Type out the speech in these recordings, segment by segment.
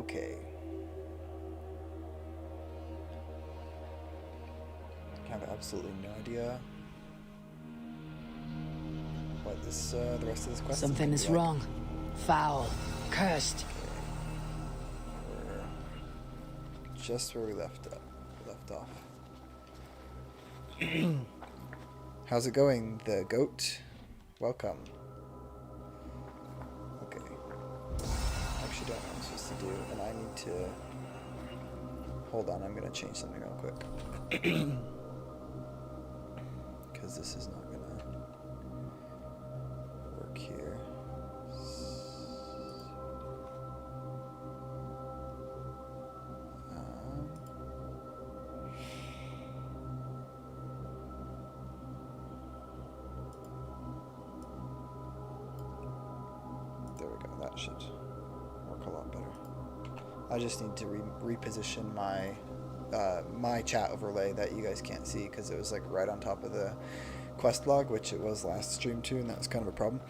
Okay. I have absolutely no idea what this, the rest of this quest Something is like. wrong. Foul. Cursed. We're just where we left off. How's it going, the goat? Welcome. Okay. I actually don't know what I'm supposed to do, and I need to... Hold on, I'm going to change something real quick. Because this is not going to work here. There we go, that should work a lot better. I just need to reposition my my chat overlay that you guys can't see because it was like right on top of the quest log, which it was last stream too, and that was kind of a problem.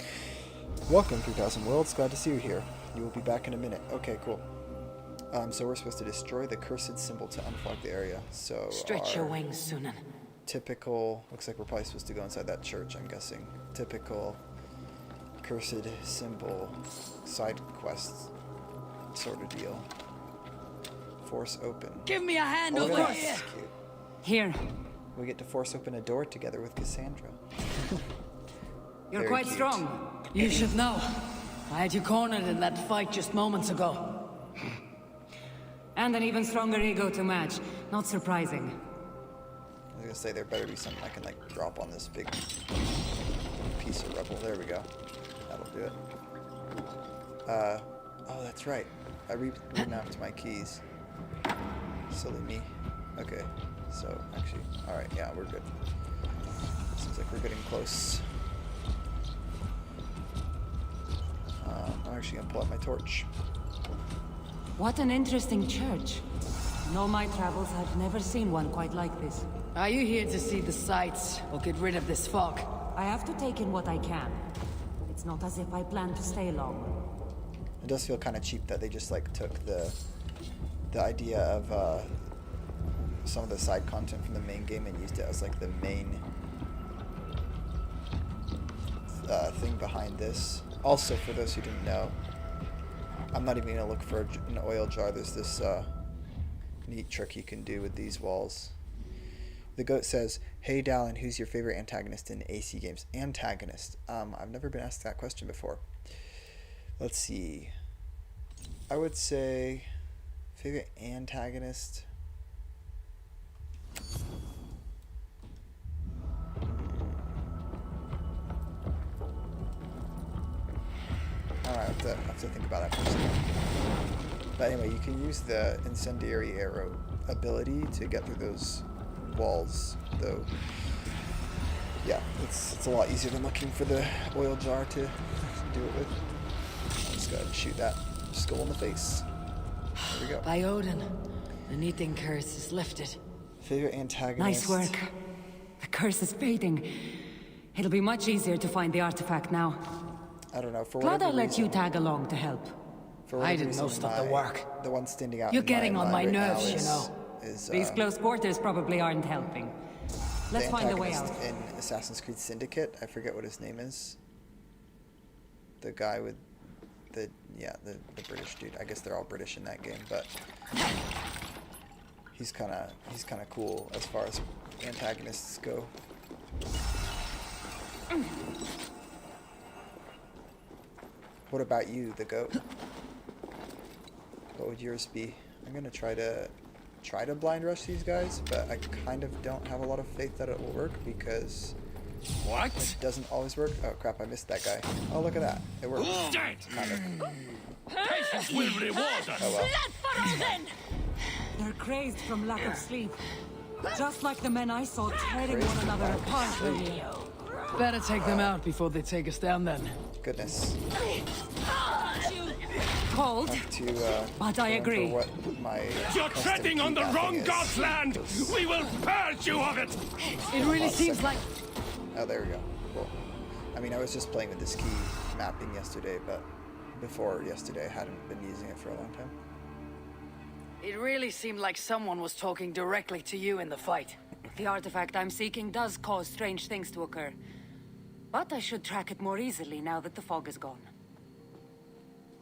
Welcome, 3000 Worlds. Glad to see you here. You will be back in a minute. Okay, cool. So we're supposed to destroy the cursed symbol to unflag the area. So Stretch your wings, Sunan. typical, looks like we're probably supposed to go inside that church, I'm guessing. Typical cursed symbol side quest sort of deal. Force open. Give me a hand Oh, over look at that. here. That's cute. Here. We get to force open a door together with Cassandra. You're Very quite cute. strong. You should know. I had you cornered in that fight just moments ago. And an even stronger ego to match. Not surprising. I was gonna say there better be something I can like drop on this big piece of rubble. There we go. That'll do it. Oh, that's right. I remapped my keys. Silly me. Okay, so actually, alright, yeah, we're good. Seems like we're getting close. I'm actually gonna pull out my torch. What an interesting church. In all my travels, I've never seen one quite like this. Are you here to see the sights or get rid of this fog? I have to take in what I can. It's not as if I plan to stay long. It does feel kind of cheap that they just like took the idea of some of the side content from the main game and used it as like the main thing behind this. Also, for those who didn't know, I'm not even gonna look for an oil jar. There's this neat trick you can do with these walls. The goat says, "Hey Dallin, who's your favorite antagonist in AC games?" Antagonist. I've never been asked that question before. Let's see. I would say favorite antagonist. Alright, I have to think about that for a second. But anyway, you can use the incendiary arrow ability to get through those walls, though. Yeah, it's a lot easier than looking for the oil jar to do it with. I'll just go ahead and shoot that skull in the face. There we go. By Odin, the Kneading curse is lifted. Favorite antagonist. Nice work. The curse is fading. It'll be much easier to find the artifact now. I don't know. For Glad I whatever let you reason, tag along to help. for whatever I did reason, most of the work. The one standing out. You're in getting on my mind right nerves, now you know. Is, These close quarters probably aren't helping. Let's the find a way out. antagonist in Assassin's Creed Syndicate. I forget what his name is. The guy with the British dude. I guess they're all British in that game, but he's kind of cool as far as antagonists go. What about you, the goat? What would yours be? I'm gonna try to blind rush these guys, but I kind of don't have a lot of faith that it will work because What? it doesn't always work. Oh crap, I missed that guy. Oh, look at that. It worked. Dead! Kind of. Patience will reward us! Oh well. They're crazed from lack of sleep. Just like the men I saw tearing one another apart earlier. Better take them out before they take us down then. Goodness. Cold, To but I go agree. into what my You're custom treading on the key wrong mapping is. god's land! We will purge you of it! It really seems like... Oh, there we go. Cool. I mean, I was just playing with this key mapping yesterday, but before yesterday, I hadn't been using it for a long time. It really seemed like someone was talking directly to you in the fight. The artifact I'm seeking does cause strange things to occur. But I should track it more easily now that the fog is gone.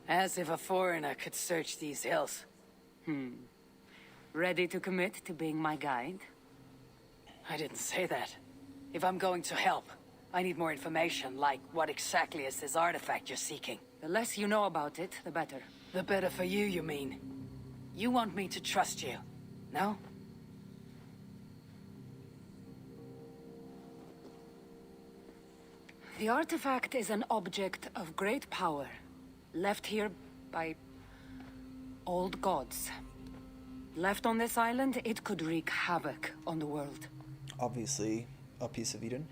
As if a foreigner could search these hills. Ready to commit to being my guide? I didn't say that. If I'm going to help, I need more information, like what exactly is this artifact you're seeking? The less you know about it, the better. The better for you, you mean? You want me to trust you, no? The artifact is an object of great power, left here by old gods. Left on this island, it could wreak havoc on the world. Obviously, a piece of Eden.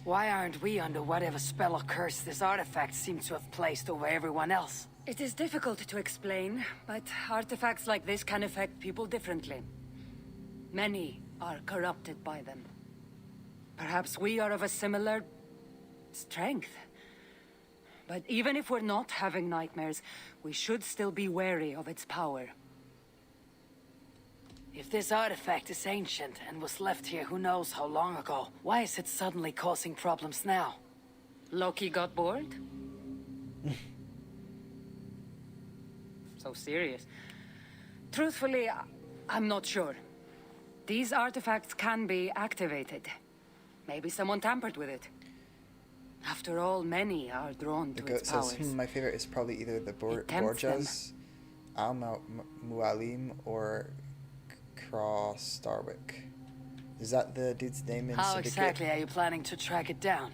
Why aren't we under whatever spell or curse this artifact seems to have placed over everyone else? It is difficult to explain, but artifacts like this can affect people differently. Many are corrupted by them. Perhaps we are of a similar strength. But even if we're not having nightmares, we should still be wary of its power. If this artifact is ancient and was left here who knows how long ago, why is it suddenly causing problems now? Loki got bored? So serious. Truthfully, I'm not sure. These artifacts can be activated. Maybe someone tampered with it. After all, many are drawn The to goat its says, powers. my favorite is probably either the It tempts them. Borgias, Mualim, or Cross Starwick. Is that the dude's name in How Syndicate? exactly are you planning to track it down?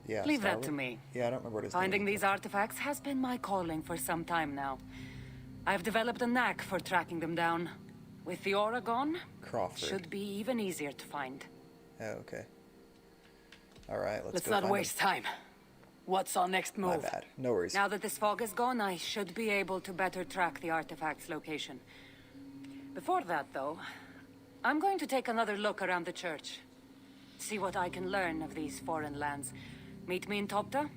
Yeah, Leave that to Starwick? me. Yeah, I don't remember what his Finding name is. these artifacts has been my calling for some time now. I've developed a knack for tracking them down. With the aura gone, Crawford. should be even easier to find. Oh, okay. Alright, let's Let's go not find waste time. What's our next him. My move? bad. No worries. Now that this fog is gone, I should be able to better track the artifact's location. Before that, though, I'm going to take another look around the church. See what I can learn of these foreign lands. Meet me in Topta?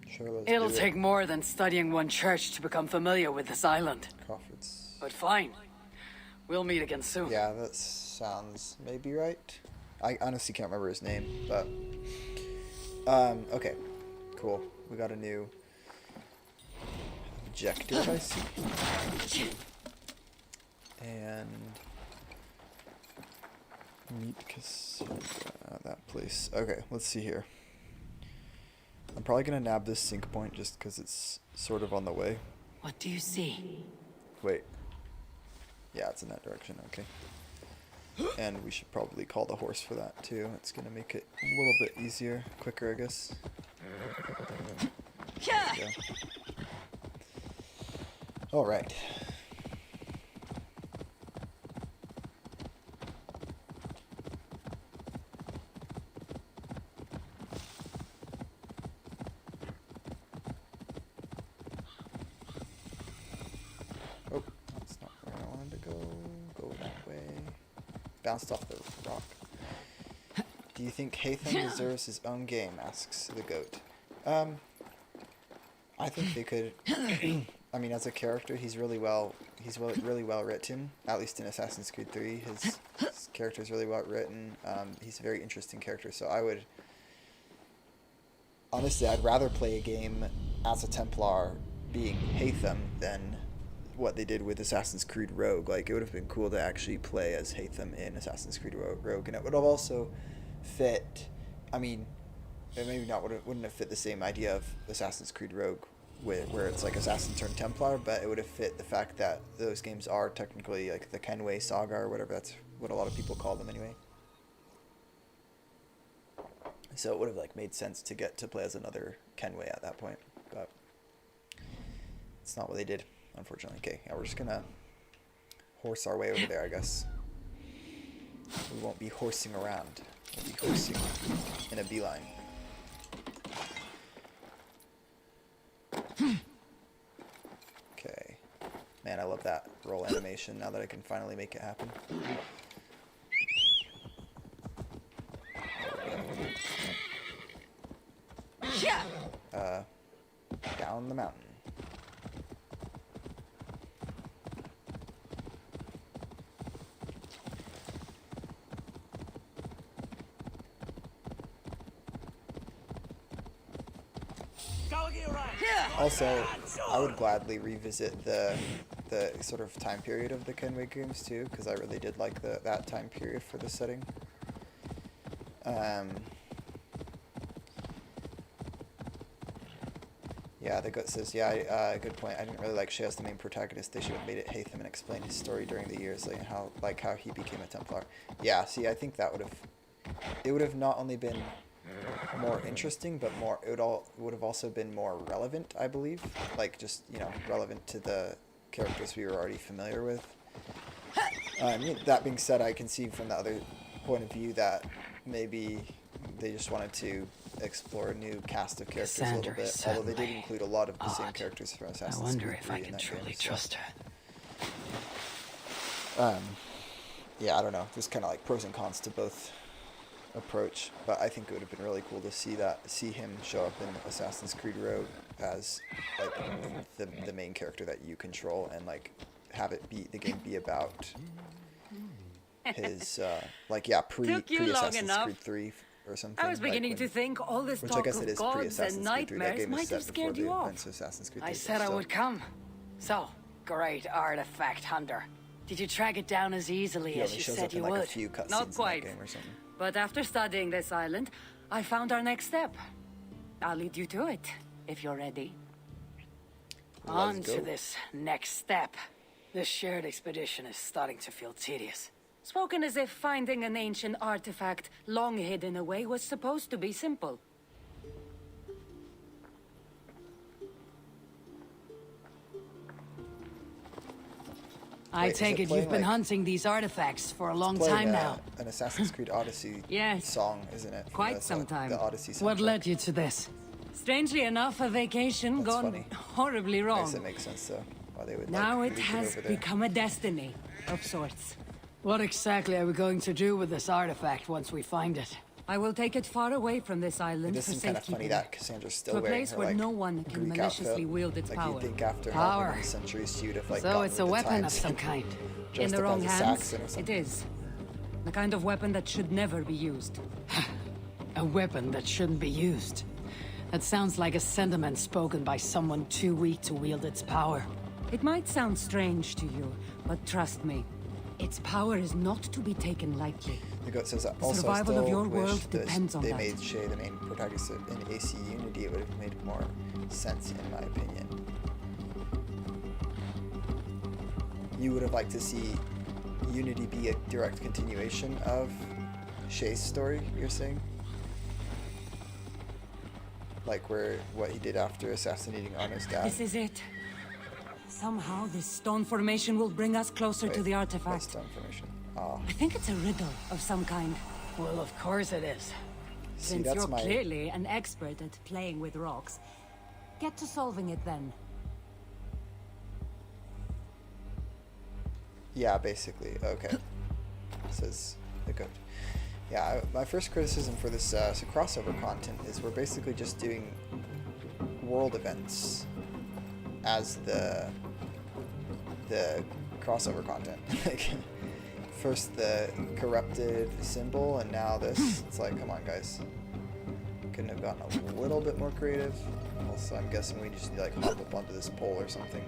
Sure, let's It'll do it. take more than studying one church to become familiar with this island. Crawford's. But fine. We'll meet again soon. Yeah, that sounds maybe right. I honestly can't remember his name, but... okay. Cool. We got a new objective, I see. And... meet Cassandra, that place. Okay, let's see here. I'm probably gonna nab this sync point just because it's sort of on the way. What do you see? Wait. Yeah, it's in that direction, okay. And we should probably call the horse for that too. It's gonna make it a little bit easier, quicker, I guess. There we go. Alright. Oh, that's not where I wanted to go. Go that way. Bounced off the rock. Do you think Haytham deserves his own game? Asks the goat. I think they could. I mean, as a character, he's really well written. At least in Assassin's Creed 3, his character is really well written. He's a very interesting character. So I would, honestly, I'd rather play a game as a Templar, being Haytham, than what they did with Assassin's Creed Rogue. Like, it would have been cool to actually play as Haytham in Assassin's Creed Rogue, and it would have also fit. I mean, it maybe not wouldn't have fit the same idea of Assassin's Creed Rogue, where it's like Assassin turned Templar, but it would have fit the fact that those games are technically like the Kenway Saga or whatever. That's what a lot of people call them anyway. So it would have like made sense to get to play as another Kenway at that point, but it's not what they did, unfortunately. Okay, yeah, we're just gonna horse our way over there, I guess. We won't be horsing around. We'll be horsing in a beeline. Okay. Man, I love that roll animation now that I can finally make it happen. Down the mountain. Also, I would gladly revisit the sort of time period of the Kenway games too, because I really did like that time period for the setting. Yeah, the goat says, yeah, good point. I didn't really like Shay as the main protagonist. They should have made it Hatham and explained his story during the years, like how he became a Templar. Yeah, see, I think that would have not only been more interesting, but would have also been more relevant, I believe. Like, just, relevant to the characters we were already familiar with. That being said, I can see from the other point of view that maybe they just wanted to explore a new cast of characters a little bit, although they did include a lot of the same characters from Assassin's Creed 3 in that game. I wonder if I can truly trust her. Yeah, I don't know. There's kind of like pros and cons to both approach, but I think it would have been really cool to see him show up in Assassin's Creed Rogue as like the main character that you control, and like have the game be about his pre-Assassin's Creed 3 or something. I was beginning to think all this talk of gods and nightmares might have scared you off. I said I would come. So, great artifact hunter. Did you track it down as easily as you said you would? Not quite. But after studying this island, I found our next step. I'll lead you to it, if you're ready. On to this next step. This shared expedition is starting to feel tedious. Spoken as if finding an ancient artifact long hidden away was supposed to be simple. I take it you've been hunting these artifacts for a long time now. An Assassin's Creed Odyssey song, isn't it? Quite some time. The Odyssey soundtrack. What led you to this? Strangely enough, a vacation gone horribly wrong. Makes it make sense, though. Why they would now it has become a destiny of sorts. What exactly are we going to do with this artifact once we find it? I will take it far away from this island for safekeeping. It is kind of funny that Cassandra's still to a wearing place her, where like, no one can Greek maliciously outfit. wield its power. Like, you'd think after how many centuries she would have, like, so it's a weapon of some kind. In the wrong hands, it is. The kind of weapon that should never be used. A weapon that shouldn't be used. That sounds like a sentiment spoken by someone too weak to wield its power. It might sound strange to you, but trust me, its power is not to be taken lightly. The goat says that the also survival of your wish world depends on they that. made Shay the main protagonist in AC Unity. It would have made more sense, in my opinion. You would have liked to see Unity be a direct continuation of Shay's story, you're saying? Like what he did after assassinating Arno's dad? This is it. Somehow this stone formation will bring us closer to the artifact. Stone formation. I think it's a riddle of some kind. Well, of course it is. See, Since you're clearly an expert at playing with rocks, get to solving it then. Yeah, basically. Okay. Says the goat. Yeah, my first criticism for this crossover content is we're basically just doing world events as the crossover content. Like, first the corrupted symbol, and now this. It's like, come on, guys. Couldn't have gotten a little bit more creative. Also, I'm guessing we just need to, like, hop up onto this pole or something.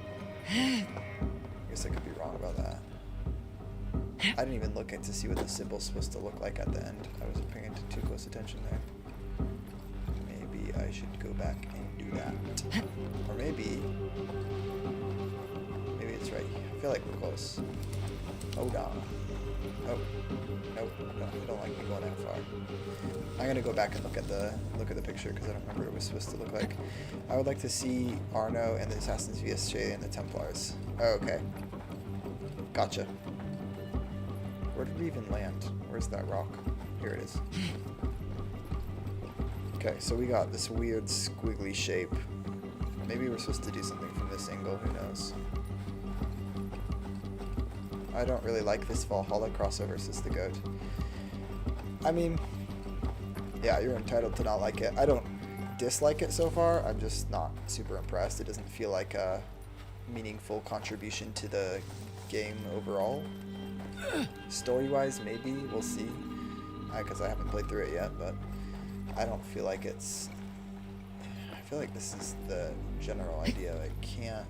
I guess I could be wrong about that. I didn't even look to see what the symbol's supposed to look like at the end. I wasn't paying too close attention there. Maybe I should go back and do that. Or maybe it's right. I feel like we're close. Hold on. Oh, nope. I don't like me going that far. I'm gonna go back and look at the picture because I don't remember what it was supposed to look like. I would like to see Arno and the Assassins vs. Shay and the Templars. Oh, okay. Gotcha. Where did we even land? Where's that rock? Here it is. Okay, so we got this weird squiggly shape. Maybe we're supposed to do something from this angle, who knows. I don't really like this Valhalla crossover, says the goat. I mean, yeah, you're entitled to not like it. I don't dislike it so far, I'm just not super impressed. It doesn't feel like a meaningful contribution to the game overall. Story-wise, maybe, we'll see. Because I haven't played through it yet, but I don't feel like it's... I feel like this is the general idea. I can't.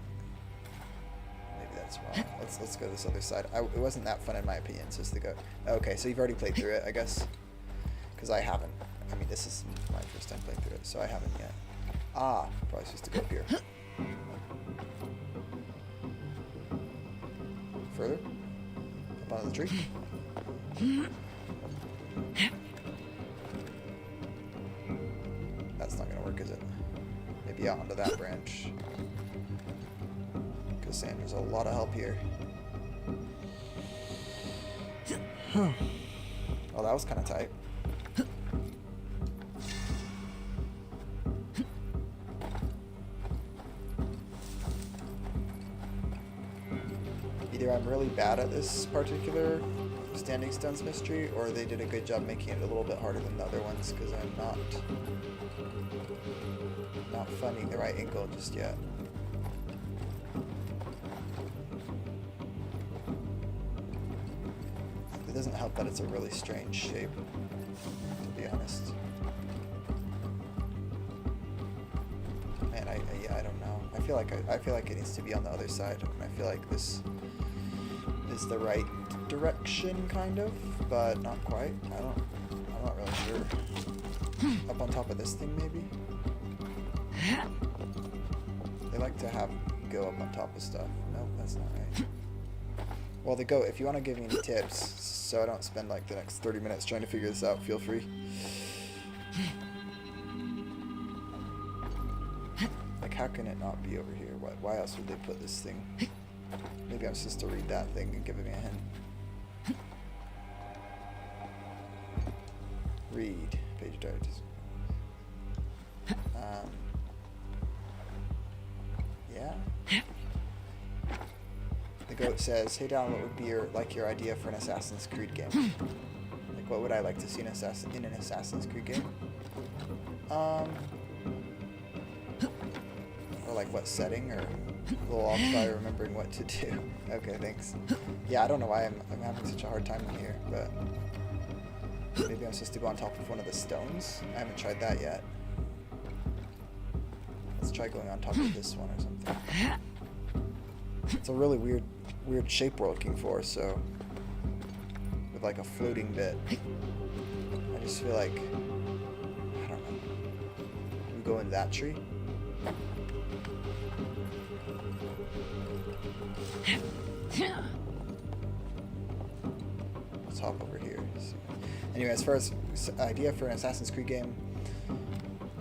Maybe that's wrong. Let's go this other side. It wasn't that fun in my opinion. So to go. Okay, so you've already played through it, I guess. Because I haven't. I mean, this is my first time playing through it, so I haven't yet. Ah, probably supposed to go up here. Further? Up onto the tree? That's not gonna work, is it? Maybe out onto that branch. Cassandra's a lot of help here. Oh, that was kind of tight. Either I'm really bad at this particular Standing Stones mystery, or they did a good job making it a little bit harder than the other ones, because I'm not finding the right angle just yet. It doesn't help that it's a really strange shape, to be honest. Man, yeah, I don't know. I feel like it needs to be on the other side, and I feel like this is the right direction, kind of, but not quite. I'm not really sure. Up on top of this thing, maybe? They like to go up on top of stuff. Nope, that's not right. Well, if you want to give me any tips, so I don't spend like the next 30 minutes trying to figure this out, feel free. Like, how can it not be over here? Why else would they put this thing? Maybe I'm supposed to read that thing and give me a hint. Read. Page directions. Yeah. The goat says, "Hey Don, what would be your idea for an Assassin's Creed game? Like, what would I like to see in an Assassin's Creed game? Or like what setting, or we'll all try remembering what to do." Okay, thanks. Yeah, I don't know why I'm having such a hard time in here, but maybe I'm supposed to go on top of one of the stones. I haven't tried that yet. Let's try going on top of this one or something. It's a really weird shape we're looking for, so with like a floating bit. I just feel like, I don't know. We go in that tree. Let's hop over here. Anyway, as far as idea for an Assassin's Creed game,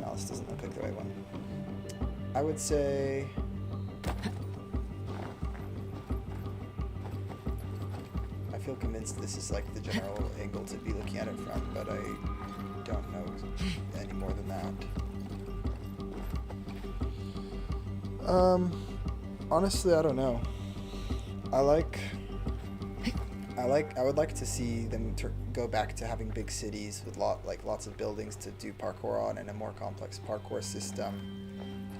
no, this doesn't look like the right one. I would say I feel convinced this is like the general angle to be looking at it from, but I don't know any more than that. Honestly, I don't know. I would like to see them go back to having big cities with lots of buildings to do parkour on, and a more complex parkour system.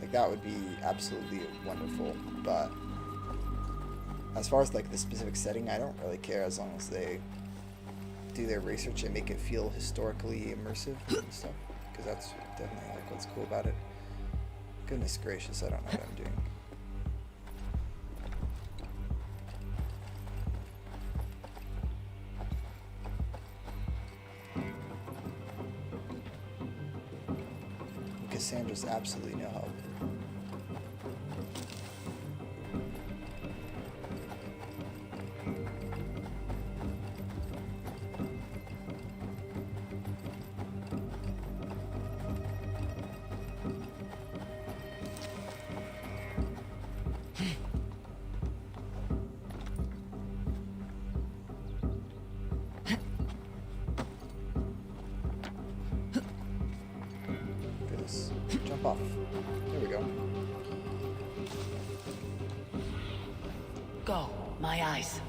Like, that would be absolutely wonderful. But as far as like the specific setting, I don't really care, as long as they do their research and make it feel historically immersive and stuff, because that's definitely like what's cool about it. Goodness gracious, I don't know what I'm doing. Cassandra's absolutely no help. Jump off. There we go. Go, my eyes.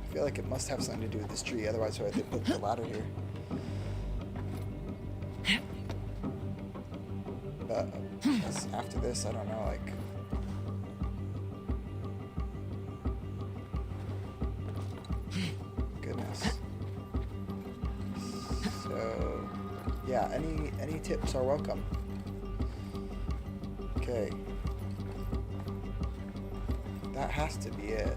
I feel like it must have something to do with this tree, otherwise why would they put the ladder here? But after this, I don't know, like... Goodness. So... yeah, any tips are welcome. Okay. That has to be it.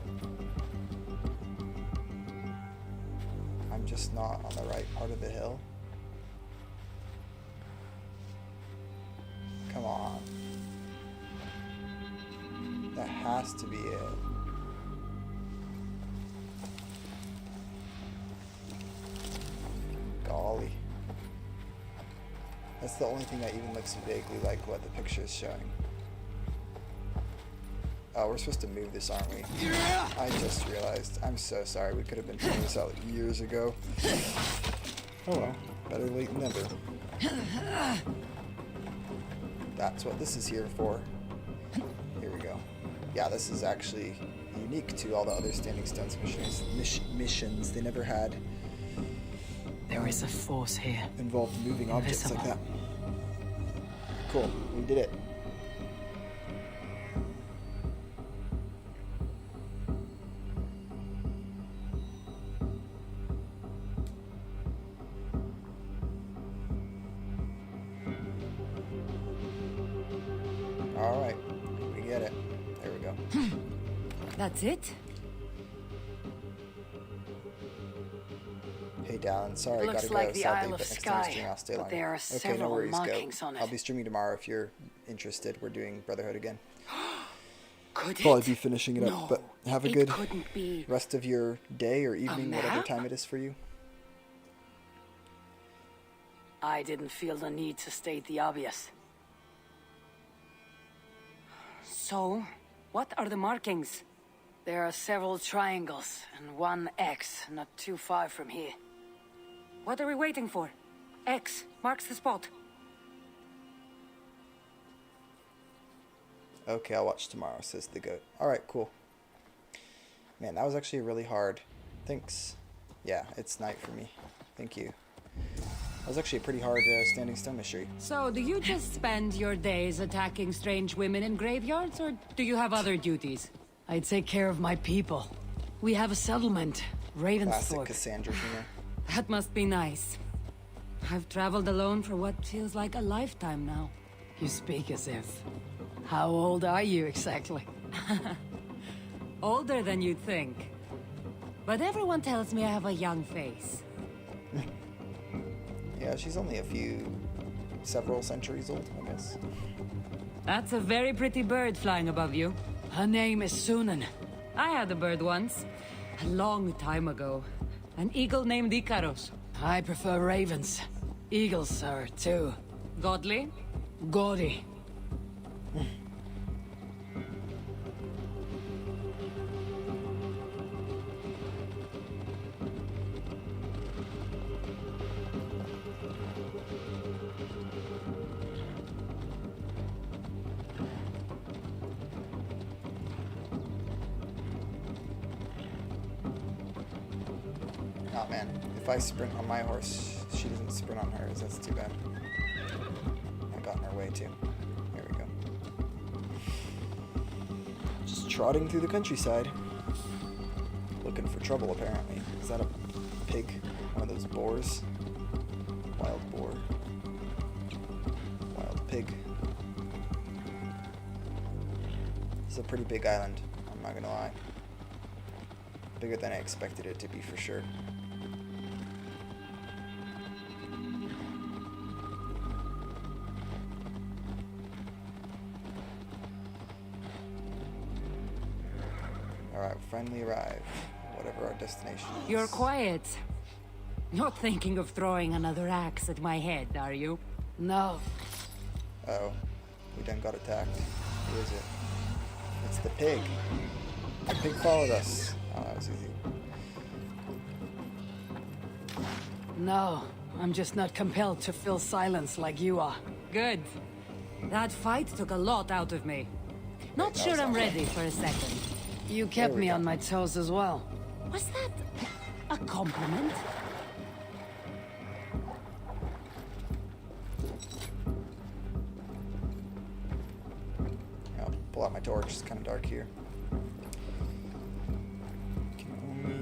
I'm just not on the right part of the hill. Come on. That has to be it. Golly. That's the only thing that even looks vaguely like what the picture is showing. Oh, we're supposed to move this, aren't we? I just realized. I'm so sorry. We could have been trying this out years ago. Oh well. Better late than never. That's what this is here for. Here we go. Yeah, this is actually unique to all the other Standing Stones missions. They never had There is a force here. involved moving objects like that. Cool. We did it. Alright, we get it. There we go. That's it? Hey Dallin, sorry, Looks gotta like go the sadly, Isle but of next time I Skye, stream I'll stay but longer. there are Okay, no several worries, markings go. on it. I'll be streaming tomorrow if you're interested. We're doing Brotherhood again. Could Probably it? be finishing it up, No, but have a it good couldn't be. rest of your day or evening, whatever map? time it is for you. I didn't feel the need to state the obvious. So, what are the markings? There are several triangles and one X not too far from here. What are we waiting for? X marks the spot. Okay, I'll watch tomorrow, says the goat. Alright, cool. Man, that was actually really hard. Thanks. Yeah, it's night for me. Thank you. That was actually a pretty hard Standing Stone mystery. So, do you just spend your days attacking strange women in graveyards, or do you have other duties? I take care of my people. We have a settlement, Classic Ravensthorpe. Cassandra humor. That must be nice. I've traveled alone for what feels like a lifetime now. You speak as if. How old are you exactly? Older than you'd think. But everyone tells me I have a young face. Yeah, she's only several centuries old, I guess. That's a very pretty bird flying above you. Her name is Sunan. I had a bird once. A long time ago. An eagle named Ikaros. I prefer ravens. Eagles are too. Godly? Gaudy. Oh man, if I sprint on my horse, she doesn't sprint on hers. That's too bad. I got in her way too. There we go. Just trotting through the countryside. Looking for trouble, apparently. Is that a pig? One of those boars? Wild boar. Wild pig. It's a pretty big island, I'm not gonna lie. Bigger than I expected it to be, for sure. Alright, finally arrived. Whatever our destination is. You're quiet. Not thinking of throwing another axe at my head, are you? No. Oh, we done got attacked. Who is it? It's the pig. The pig followed us. Oh, that was easy. No, I'm just not compelled to fill silence like you are. Good. That fight took a lot out of me. Not that sure was I'm awesome. ready for a second. You There kept we me go. on my toes as well. Was that a compliment? I'll pull out my torch. It's kind of dark here. Can only...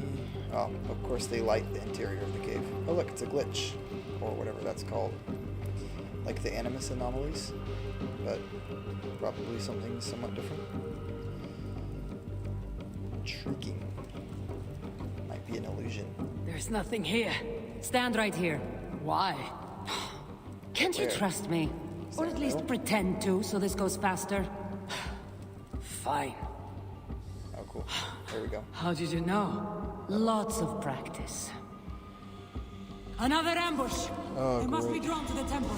Oh, of course they light the interior of the cave. Oh look, it's a glitch. Or whatever that's called. Like the animus anomalies. But probably something somewhat different. Intriguing. Might be an illusion. There's nothing here. Stand right here. Why? Can't you Where? trust me? Or at least pretend to, so this goes faster? Fine. Oh, cool. There we go. How did you know? Lots of practice. Another ambush! Oh, They must be great. drawn to the temple.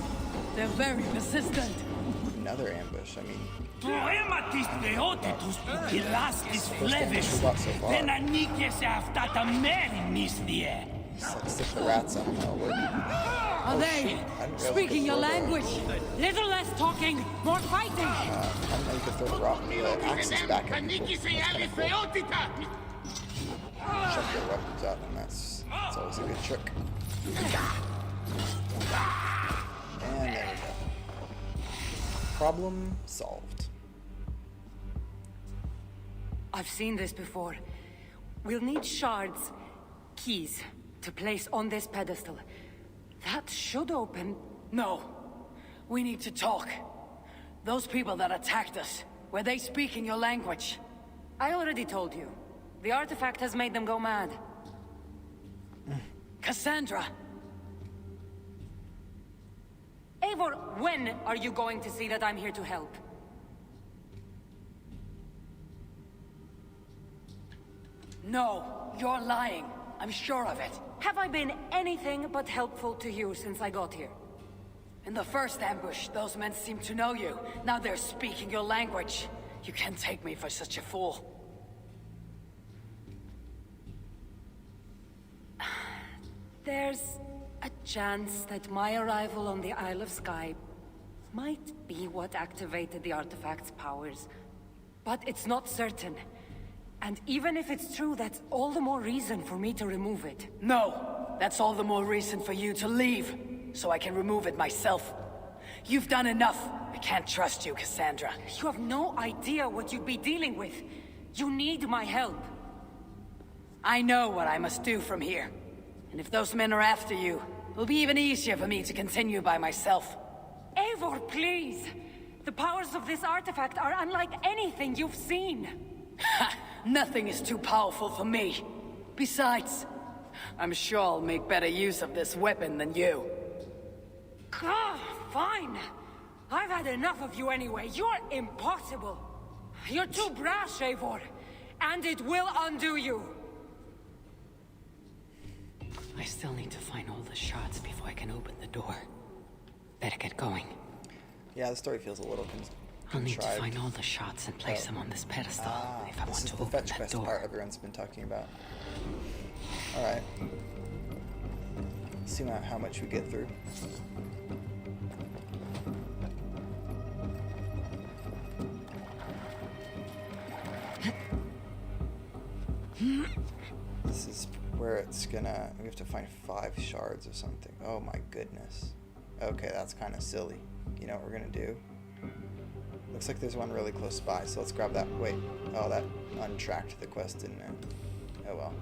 They're very persistent. Another ambush. I mean, Tu ematis deotitus, ilastis flevis, we got so far. then anices aftata merinis die. stick the rats on them. Oh, Are they didn't realize speaking you your could throw language? Little less talking, more fighting! I didn't know you could throw the axes back at people. That's kinda cool. Chuck their weapons out, and that's always a good trick. And there we go. Problem solved. I've seen this before. We'll need shards, keys, to place on this pedestal. That should open... No. We need to talk. Those people that attacked us, were they speaking your language? I already told you. The artifact has made them go mad. Cassandra! Eivor, when are you going to see that I'm here to help? No, you're lying. I'm sure of it. Have I been anything but helpful to you since I got here? In the first ambush, those men seemed to know you. Now they're speaking your language. You can't take me for such a fool. There's a chance that my arrival on the Isle of Skye might be what activated the artifact's powers. But it's not certain. And even if it's true, that's all the more reason for me to remove it. No, that's all the more reason for you to leave, so I can remove it myself. You've done enough. I can't trust you, Cassandra. You have no idea what you'd be dealing with. You need my help. I know what I must do from here. And if those men are after you, it'll be even easier for me to continue by myself. Eivor, please! The powers of this artifact are unlike anything you've seen. Ha! Nothing is too powerful for me. Besides, I'm sure I'll make better use of this weapon than you. Ah, fine. I've had enough of you anyway. You're impossible. You're too brash, Eivor. And it will undo you. I still need to find all the shards before I can open the door. Better get going. Yeah, the story feels a little I'll need to contrived. find all the shards and place them on this pedestal if I This want is to the open fetch that quest door. part everyone's been talking about. Alright. See how much we get through. This is where it's gonna... We have to find 5 shards or something. Oh my goodness. Okay, that's kind of silly. You know what we're gonna do? Looks like there's one really close by, so let's grab that. Wait. Oh, that untracked the quest, didn't it? Oh well.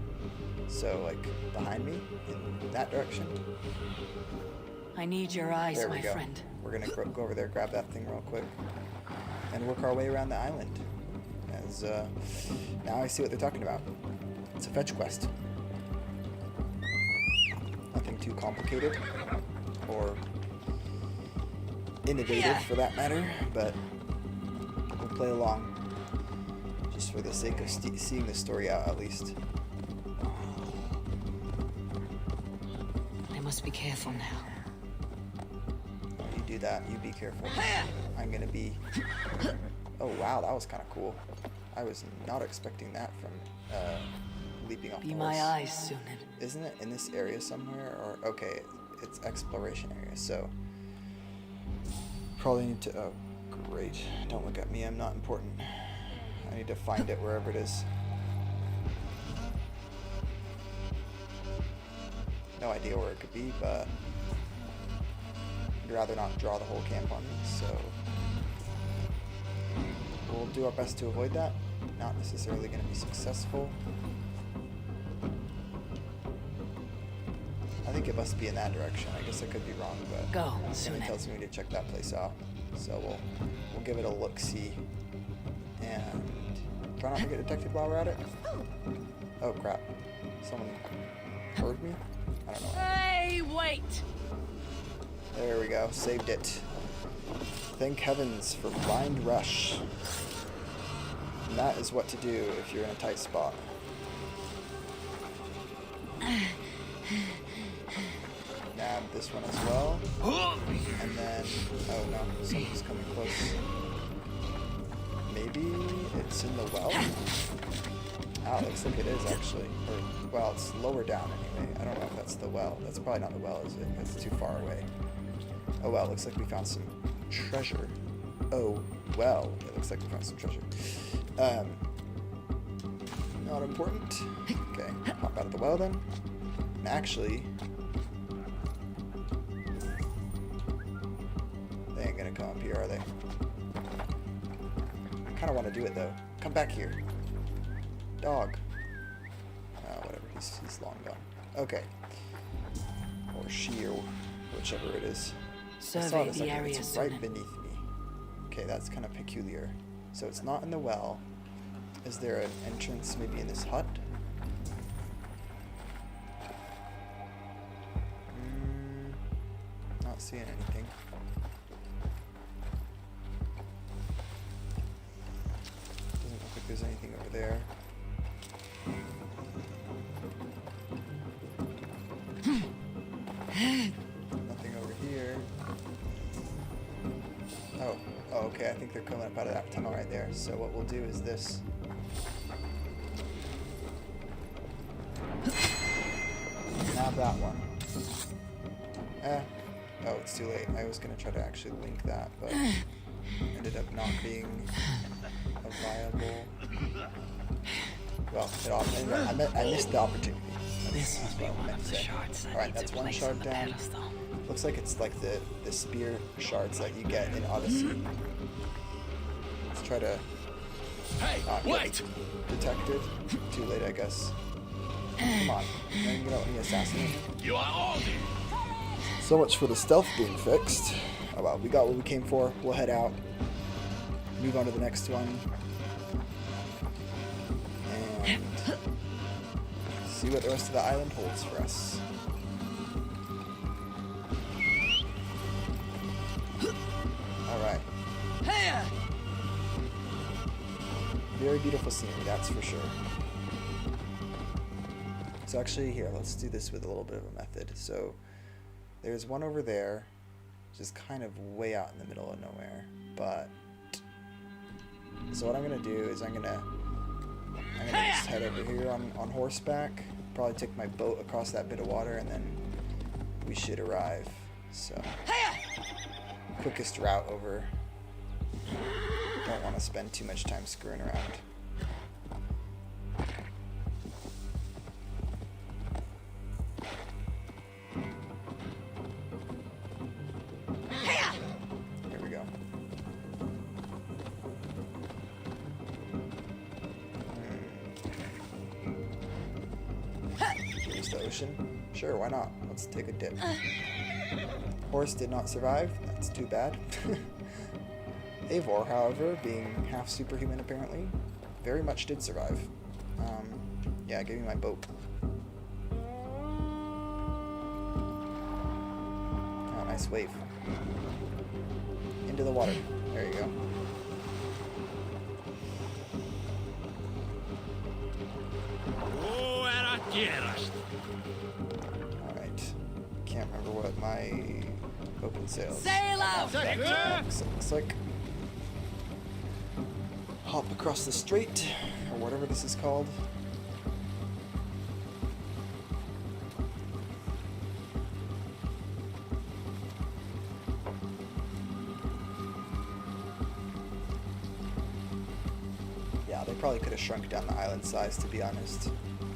So, like, behind me? In that direction? I need your eyes, There we my go. friend. We're gonna go over there, grab that thing real quick, and work our way around the island. As, now I see what they're talking about. It's a fetch quest. Nothing too complicated, or innovative for that matter, but we'll play along. Just for the sake of seeing the story out, at least. I must be careful now. You do that, you be careful. I'm gonna be... Oh wow, that was kind of cool. I was not expecting that from leaping off Be the my horse. eyes, Sunan. Isn't it in this area somewhere? Or okay, it's exploration area, so probably need to... Oh, great. Don't look at me, I'm not important. I need to find it wherever it is. No idea where it could be, but I'd rather not draw the whole camp on me, so we'll do our best to avoid that. Not necessarily going to be successful. think it must be in that direction. I guess I could be wrong, but Go, it Sunan. tells me to check that place out. So we'll give it a look-see. And try not to get detected while we're at it. Oh crap. Someone heard me? I don't know. Hey, wait! There we go. Saved it. Thank heavens for blind rush. And that is what to do if you're in a tight spot. Nab this one as well. And then, oh no, something's coming close. Maybe it's in the well? Ah, it looks like it is actually. Or, well, it's lower down anyway. I don't know if that's the well. That's probably not the well, is it? It's too far away. Oh well, looks like we found some treasure. Oh, well, it looks like we found some treasure. Not important. Okay, hop out of the well then. And actually, they ain't gonna come up here, are they? I kinda wanna do it though. Come back here. Dog. Whatever, he's long gone. Okay. Or she, or whichever it is. I saw Survey it a the second. area, It's right Sunan. beneath me. Okay, that's kind of peculiar. So it's not in the well. Is there an entrance maybe in this hut? Not seeing anything. Doesn't look like there's anything over there. Nothing over here. Oh, okay, I think they're coming up out of that tunnel right there. So what we'll do is this. Nab that one. Oh, it's too late. I was going to try to actually link that, but ended up not being a viable... Well, anyway, I missed the opportunity. This must be one of the shards. Alright, that's one shard down. Looks like it's like the spear shards that you get in Odyssey. Let's try to not get detected. Too late, I guess. Come on. You don't let me assassinate him. You are all So much for the stealth being fixed. Oh well, we got what we came for. We'll head out. Move on to the next one. And see what the rest of the island holds for us. Alright. Very beautiful scenery, that's for sure. So actually, here, let's do this with a little bit of a method. So there's one over there, which is kind of way out in the middle of nowhere. But so what I'm gonna do is I'm gonna just head over here on horseback. Probably take my boat across that bit of water, and then we should arrive. So quickest route over. Don't want to spend too much time screwing around. Here we go. Here's the ocean. Sure, why not? Let's take a dip. Horse did not survive. That's too bad. Eivor, however, being half superhuman apparently, very much did survive. Yeah, give me my boat. Oh, nice wave. Into the water. There you go. Alright. Can't remember what my open sails. Sail out! Looks like hop across the strait, or whatever this is called. Yeah, they probably could have shrunk down the island size, to be honest,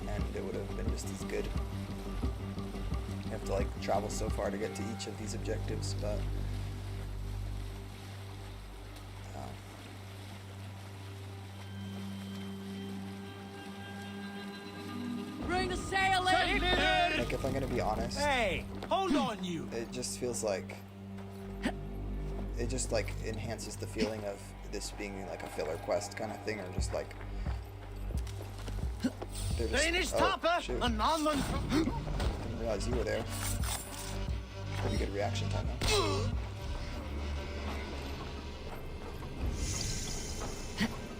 and it would have been just as good. You have to like travel so far to get to each of these objectives, but Bring the sail in! Like, if I'm gonna be honest, Hey, hold on, you. it just feels like it just like enhances the feeling of this being like a filler quest kind of thing, or just like they're just, oh, shoot. Didn't realize you were there. Pretty good reaction time though.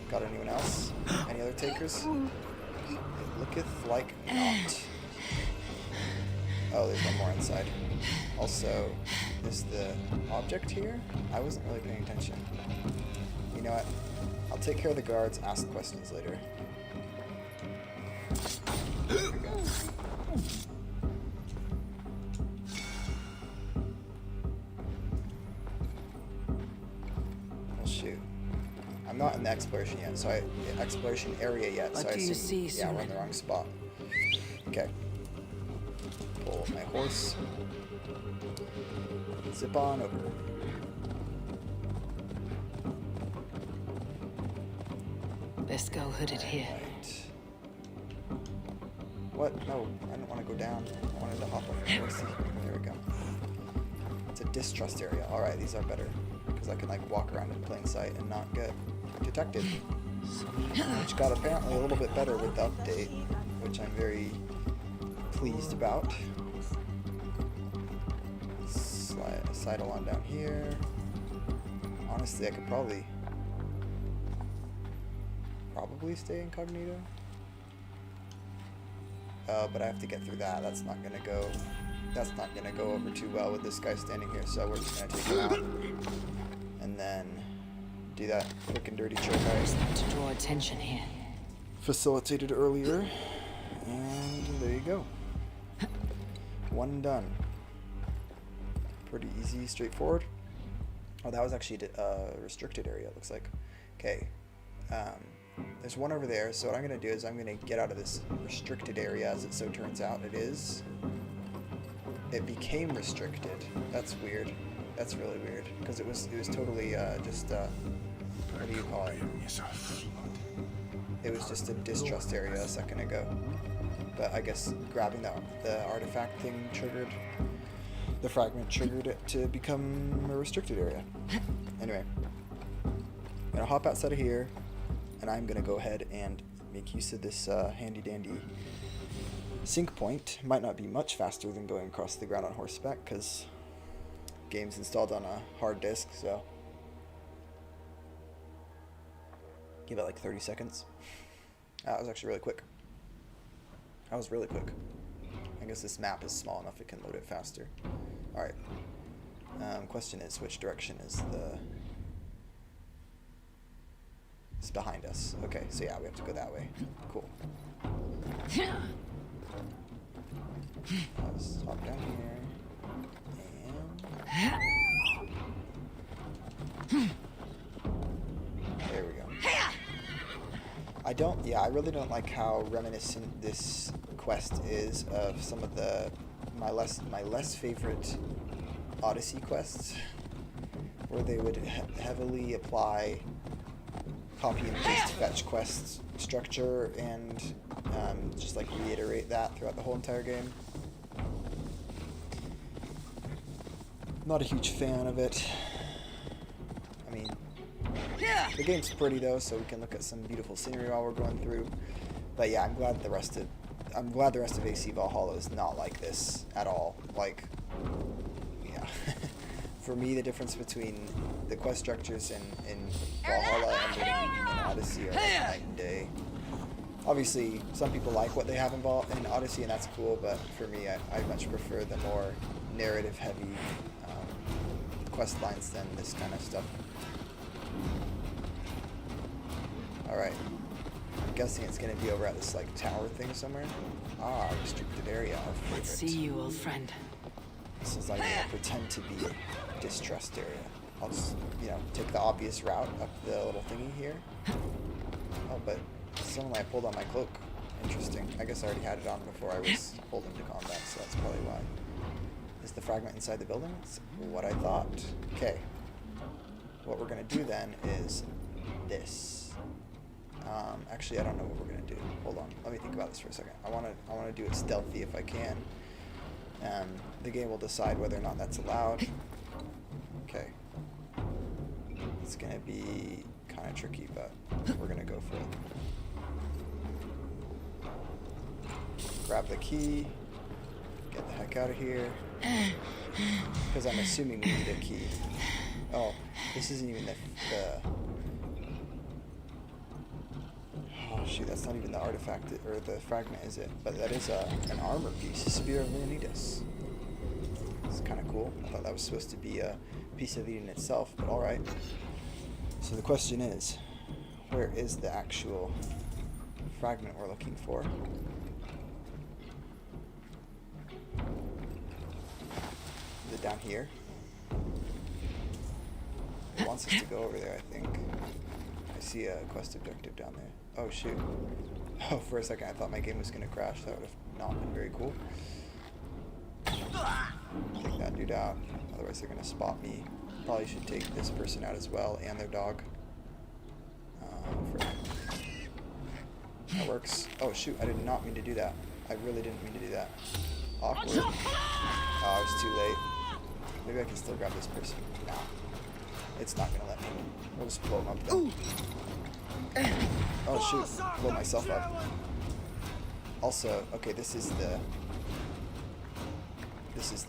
Got anyone else? Any other takers? It looketh like not. Oh, there's one more inside. Also, is the object here? I wasn't really paying attention. You know what? I'll take care of the guards, ask questions later. There we go. Well, shoot. I'm not in the exploration yet, so exploration area yet, so I assume, yeah, we're in the wrong spot. Okay. Pull my horse. Zip on over. Best go hooded here. Right. What? No, I didn't want to go down. I wanted to hop over the horse. There we go. It's a distrust area. Alright, these are better. Because I can like walk around in plain sight and not get detected. Which got apparently a little bit better with the update, which I'm very pleased about. Sidle on down here. Honestly, I could probably stay incognito. But I have to get through that. That's not gonna go over too well with this guy standing here, so we're just gonna take him out. And then do that quick and dirty trick I To draw attention here. facilitated earlier. And there you go. One done. Pretty easy, straightforward. Oh, that was actually a restricted area, it looks like. Okay. There's one over there, so what I'm going to do is I'm going to get out of this restricted area, as it so turns out it is. It became restricted. That's weird. That's really weird, because it was totally just, what do you call it? It was just a distrust area a second ago. But I guess grabbing the artifact thing triggered, the fragment triggered it to become a restricted area. Anyway, I'm gonna hop outside of here, and I'm gonna go ahead and make use of this handy dandy sync point. Might not be much faster than going across the ground on horseback, because game's installed on a hard disk, so give it like 30 seconds. That was actually really quick. That was really quick. I guess this map is small enough it can load it faster. Alright. Question is, which direction is the... It's behind us. Okay, so yeah, we have to go that way. Cool. Let's hop down here. And... There we go. I really don't like how reminiscent this quest is of some of my less favorite Odyssey quests, where they would heavily apply copy and paste fetch quest structure and just like reiterate that throughout the whole entire game. Not a huge fan of it. I mean, the game's pretty though, so we can look at some beautiful scenery while we're going through. But yeah, I'm glad the rest of AC Valhalla is not like this at all. Like, yeah. For me, the difference between the quest structures in Valhalla and in Odyssey are like night and day. Obviously, some people like what they have in Odyssey, and that's cool, but for me, I much prefer the more narrative-heavy quest lines than this kind of stuff. Alright. I'm guessing it's going to be over at this, like, tower thing somewhere. Ah, restricted area, our favorite. Let's see you, old friend. This is like a pretend to be a distrust area. I'll just, take the obvious route up the little thingy here. Oh, but suddenly I pulled on my cloak. Interesting. I guess I already had it on before I was pulled into combat, so that's probably why. Is the fragment inside the building? That's what I thought. Okay. What we're going to do then is this. Actually, I don't know what we're going to do. Hold on. Let me think about this for a second. I want to do it stealthy if I can. and the game will decide whether or not that's allowed. Okay. It's gonna be kind of tricky, but we're gonna go for it. Grab the key. Get the heck out of here. Because I'm assuming we need a key. Oh, this isn't even the oh shoot, that's not even the artifact or the fragment, is it? But that is an armor piece, Spear of Leonidas. It's kind of cool. I thought that was supposed to be a piece of Eden itself, but alright. So the question is, where is the actual fragment we're looking for? Is it down here? It wants us to go over there, I think. I see a quest objective down there. Oh shoot. Oh, for a second I thought my game was gonna crash. That would have not been very cool. Take that dude out. Otherwise they're gonna spot me. Probably should take this person out as well, and their dog. That works. Oh shoot, I did not mean to do that. I really didn't mean to do that. Awkward. Oh, I was too late. Maybe I can still grab this person. Nah. It's not gonna let me. We'll just blow him up then. Oh shoot, blow myself up. Also, okay, this is the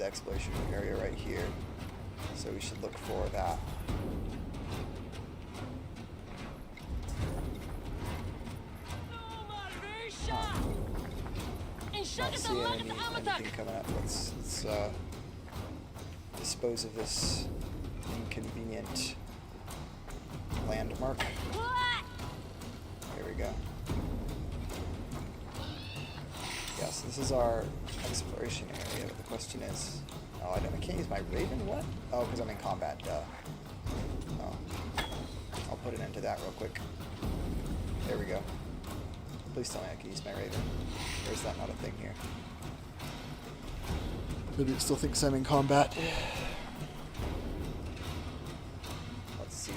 exploration area right here. So we should look for that. Not seeing anything coming up. Let's dispose of this inconvenient landmark. There we go. Yeah, so this is our exploration area, but the question is... Oh, I can't use my Raven? What? Oh, because I'm in combat, duh. Oh. I'll put an end to that real quick. There we go. Please tell me I can use my Raven. Or is that not a thing here? Maybe it still thinks I'm in combat. Let's see.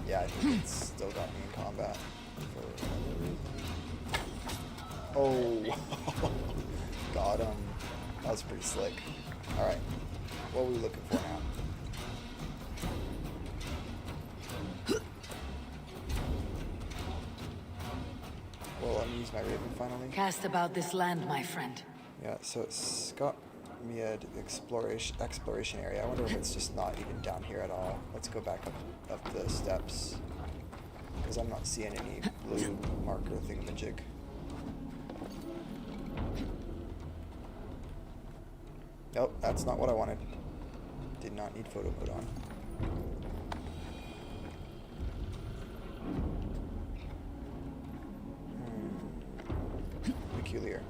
Yeah, I think it's still got me in combat. For whatever reason. Oh! Got him. That was pretty slick. Alright. What are we looking for now? Well, let me use my Raven finally. Cast about this land, my friend. Yeah, so it's got me an exploration area. I wonder if it's just not even down here at all. Let's go back up the steps. Because I'm not seeing any blue marker thingamajig. Nope, that's not what I wanted. Did not need photo put on. Peculiar.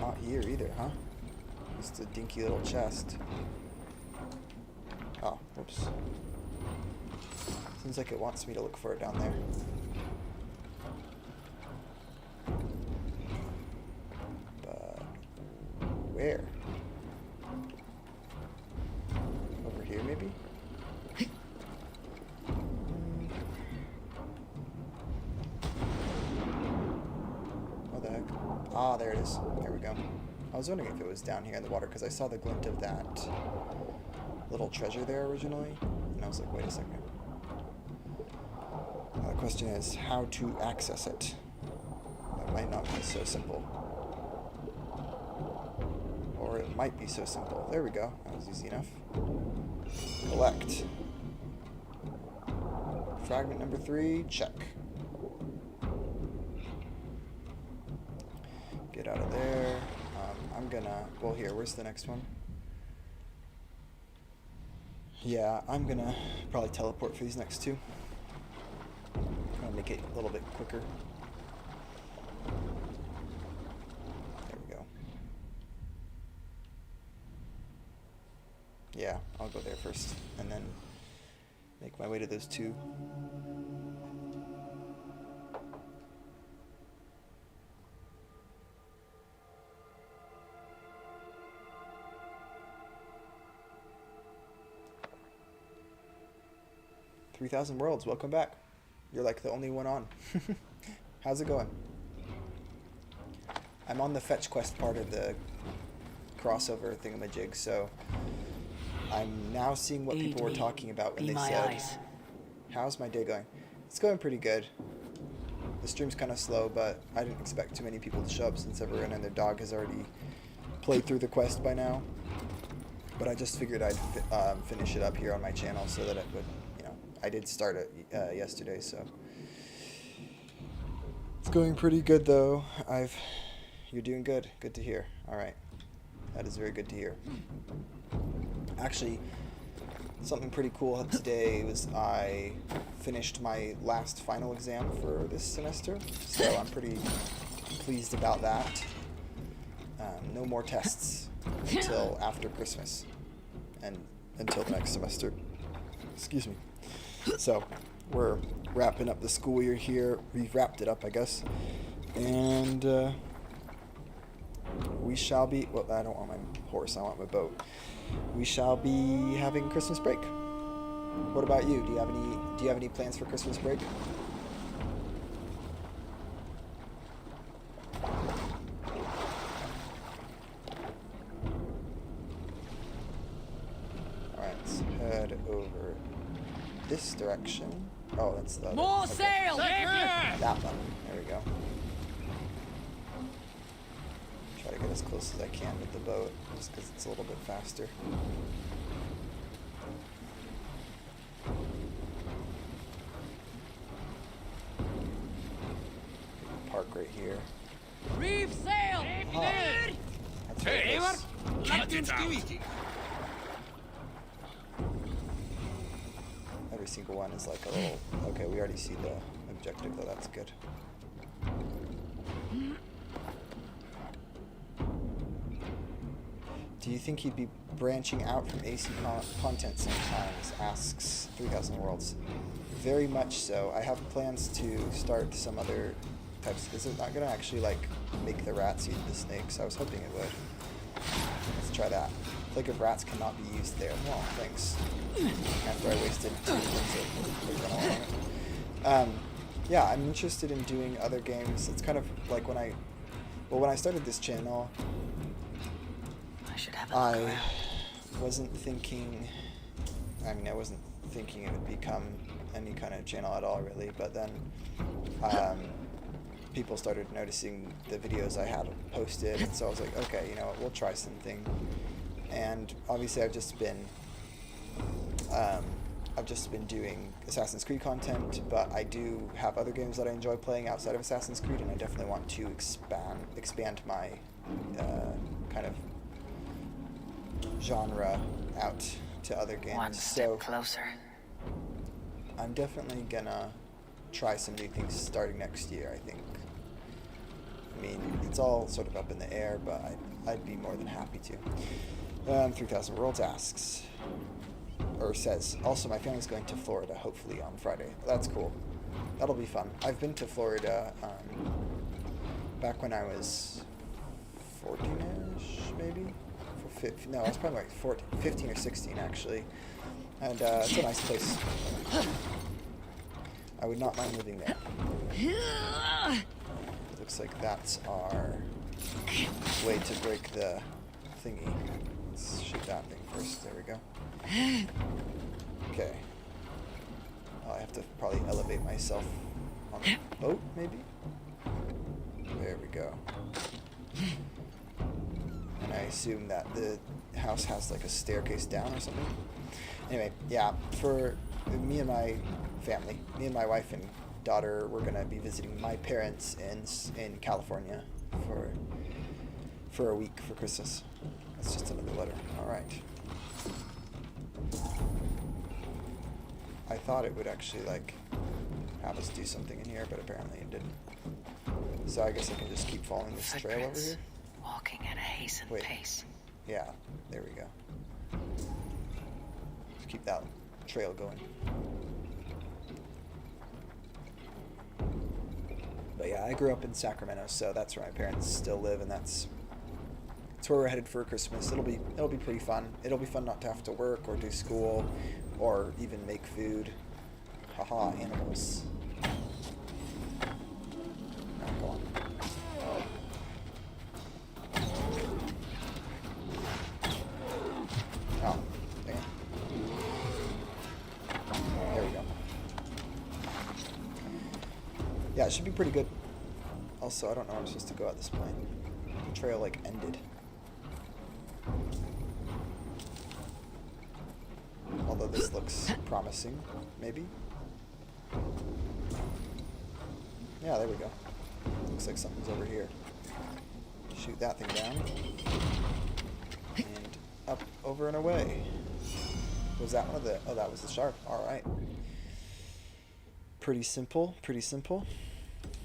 Not here either, huh? Just a dinky little chest. Oh, whoops. Seems like it wants me to look for it down there. But where? Over here, maybe? What the heck? Ah, there it is. There we go. I was wondering if it was down here in the water because I saw the glint of that little treasure there originally, and I was like, wait a second. The question is how to access it. That might not be so simple. Or it might be so simple. There we go. That was easy enough. Collect. Fragment number 3, check. Get out of there. I'm gonna... Well, here, where's the next one? Yeah, I'm gonna probably teleport for these next two. I'll make it a little bit quicker. There we go. Yeah, I'll go there first, and then make my way to those two. 3000 Worlds, welcome back. You're like the only one on. How's it going? I'm on the fetch quest part of the crossover thingamajig, so I'm now seeing what people were talking about when they said, how's my day going? It's going pretty good. The stream's kind of slow, but I didn't expect too many people to show up since everyone and their dog has already played through the quest by now. But I just figured I'd finish it up here on my channel so that it would, you know, I did start it yesterday, so. It's going pretty good though. You're doing good. Good to hear. All right. That is very good to hear. Actually, something pretty cool today was I finished my last final exam for this semester, so I'm pretty pleased about that. No more tests until after Christmas and until the next semester. Excuse me. So we're wrapping up the school year here. We've wrapped it up, I guess. And we shall be, well, I don't want my horse, I want my boat. We shall be having Christmas break. What about you? Do you have any plans for Christmas break? Alright, let's head over this direction. Oh, that's the other. More Okay. sail! That one. There we go. Try to get as close as I can with the boat, just because it's a little bit faster. Park right here. Reef sail! Oh, that's what it is. Every single one is like a little... Okay, we already see the objective, though. That's good. Do you think you'd be branching out from AC content sometimes? Asks 3000 Worlds. Very much so. I have plans to start some other types. Is it not going to actually, like, make the rats eat the snakes? I was hoping it would. Let's try that. Plague of Rats cannot be used there. Well, thanks. After I wasted 2 minutes of yeah, I'm interested in doing other games. It's kind of like when I started this channel, I wasn't thinking it would become any kind of channel at all, really, but then people started noticing the videos I had posted, and so I was like, okay, you know what, we'll try something. And obviously I've just been doing Assassin's Creed content, but I do have other games that I enjoy playing outside of Assassin's Creed, and I definitely want to expand my kind of genre out to other games. One step closer. I'm definitely gonna try some new things starting next year, I think. I mean, it's all sort of up in the air, but I'd be more than happy to. 3000 Worlds asks, or says, also my family's going to Florida, hopefully on Friday. That's cool. That'll be fun. I've been to Florida back when I was 14-ish, maybe? No, I was probably like 15 or 16, actually. And it's a nice place. I would not mind living there. Looks like that's our way to break the thingy. Let's shoot that thing first. There we go. Okay. I have to probably elevate myself on the boat, maybe? There we go. And I assume that the house has like a staircase down or something. Anyway, yeah, for me and my family, me and my wife and daughter, we're gonna be visiting my parents in California for a week for Christmas. That's just another letter. All right. I thought it would actually like have us do something in here, but apparently it didn't. So I guess I can just keep following this trail over here. Walking at a hastened pace. Yeah, there we go. Just keep that trail going. But yeah, I grew up in Sacramento, so that's where my parents still live, and that's where we're headed for Christmas. It'll be pretty fun. It'll be fun not to have to work or do school or even make food. Haha, animals. Now go on. Oh, dang it. There we go. Yeah, it should be pretty good. Also, I don't know where I'm supposed to go at this point. The trail, like, ended. Although this looks promising, maybe? Yeah, there we go. Looks like something's over here. Shoot that thing down. And up, over, and away. Was that one of the... Oh, that was the shark. Alright. Pretty simple, pretty simple.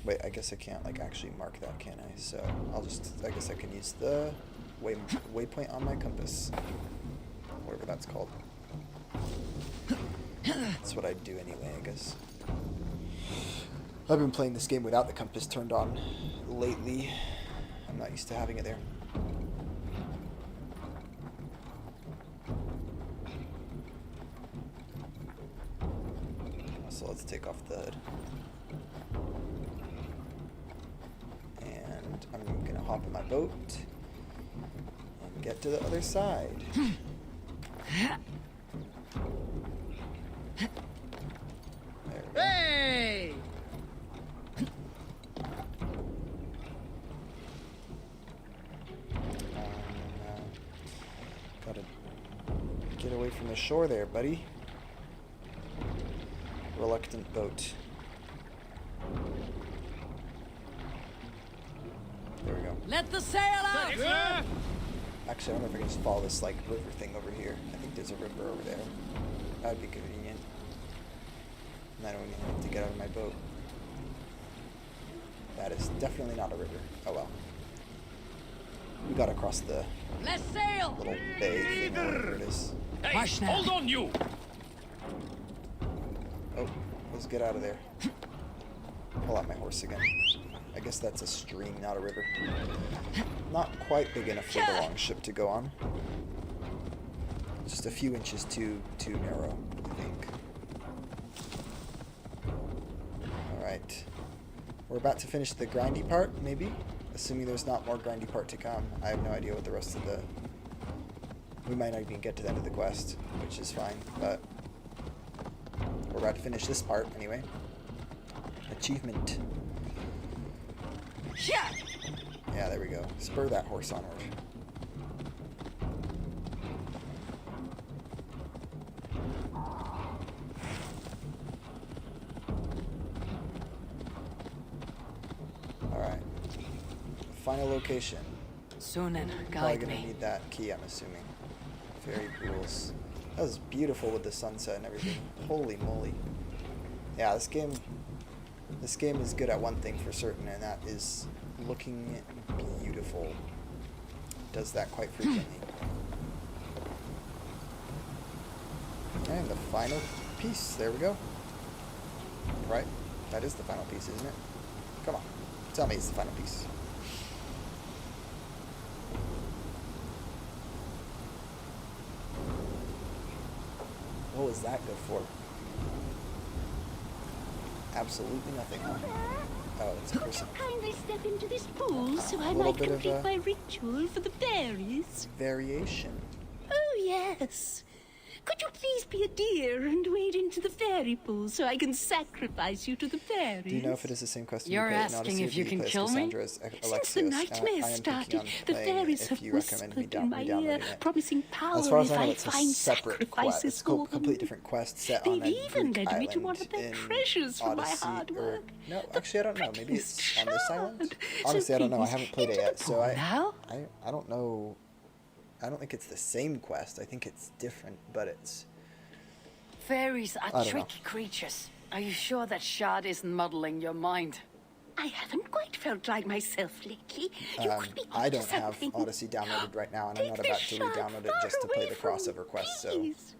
Wait, I guess I can't, like, actually mark that, can I? So, I'll just... I guess I can use the waypoint on my compass. Whatever that's called. That's what I'd do anyway, I guess. I've been playing this game without the compass turned on lately. I'm not used to having it there. So let's take off the hood. And I'm gonna hop in my boat and get to the other side. There we go. Hey! Gotta get away from the shore there, buddy. Reluctant boat. There we go. Let the sail out! Actually, I don't know if I can just follow this, like, river thing over here. I think there's a river over there. That would be convenient. And I don't even have to get out of my boat. That is definitely not a river. Oh well. We gotta cross the Let's sail! little bay thing, or whatever it is. Hey, Hush now. hold on, you! Oh, let's get out of there. Pull out my horse again. I guess that's a stream, not a river. Not quite big enough for the long ship to go on. Just a few inches too narrow, I think. Alright. We're about to finish the grindy part, maybe? Assuming there's not more grindy part to come. I have no idea what the rest of the... We might not even get to the end of the quest, which is fine, but... We're about to finish this part, anyway. Achievement. Yeah, there we go. Spur that horse onward. Alright. Final location. Sunan, Probably guide gonna me. need that key, I'm assuming. Fairy pools. That was beautiful with the sunset and everything. Holy moly. Yeah, this game is good at one thing for certain, and that is looking beautiful. It does that quite frequently. And the final piece. There we go. Right? That is the final piece, isn't it? Come on. Tell me it's the final piece. What was that good for? Absolutely nothing, huh? Oh, it's a person. Kindly step into this pool so I little might bit of complete a- my ritual for the fairies. Variation. Oh, yes. Could you please be a dear and wade into the fairy pool so I can sacrifice you to the fairies? Do you know if it is the same question You're you play in asking Odyssey, or if do you can play as kill me? Cassandra as Since the Alexios? And nightmare I am thinking started, on the playing fairies if have you recommend me whispered in my ear, re-downloading it. promising power As far as if I know, I it's a find separate quest. sacrifices It's a for them. completely different quest set on a They've even Greek led me to island one of their in treasures for my Odyssey, hard or work. no, The actually I don't know. Maybe it's prettiest on this island. shard. Honestly, So I don't know. I please, haven't played it into yet, the so pool now. I don't know. I don't think it's the same quest. I think it's different, but it's. Fairies I are don't know. tricky creatures. Are you sure that shard isn't muddling your mind? I haven't quite felt like myself lately. You could be I onto don't have something. Odyssey downloaded right now, and I'm Take not the about to shard re-download it far just to play away the from crossover quest. So please.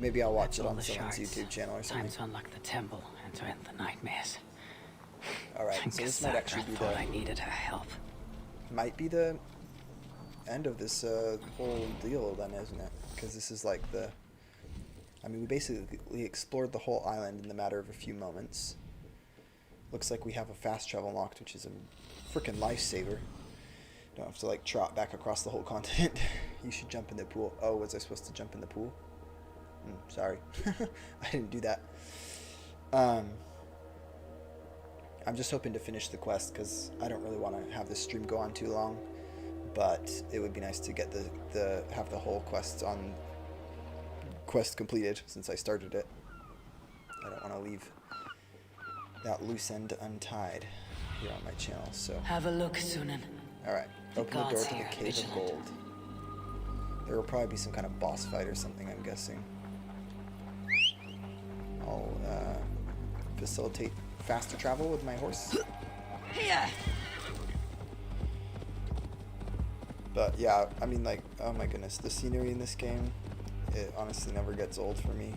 maybe I'll watch it All on the someone's shards. YouTube channel or Time something. to unlock the temple and to end the nightmares. All right, so this might actually be thought I the needed her help. end of this whole deal, then, isn't it? Because this is like the I mean, we basically explored the whole island in the matter of a few moments. Looks like we have a fast travel unlocked, which is a freaking lifesaver. Don't have to like trot back across the whole continent. You should jump in the pool. Oh, was I supposed to jump in the pool? Sorry. I didn't do that. I'm just hoping to finish the quest because I don't really want to have this stream go on too long. But it would be nice to get have the whole quest completed since I started it. I don't want to leave that loose end untied here on my channel. So Have a look, Sunan. all right, open the door guards to the here, Cave of vigilant. Gold. There will probably be some kind of boss fight or something, I'm guessing. I'll facilitate faster travel with my horse. Here! But yeah, I mean, like, oh my goodness, the scenery in this game, it honestly never gets old for me.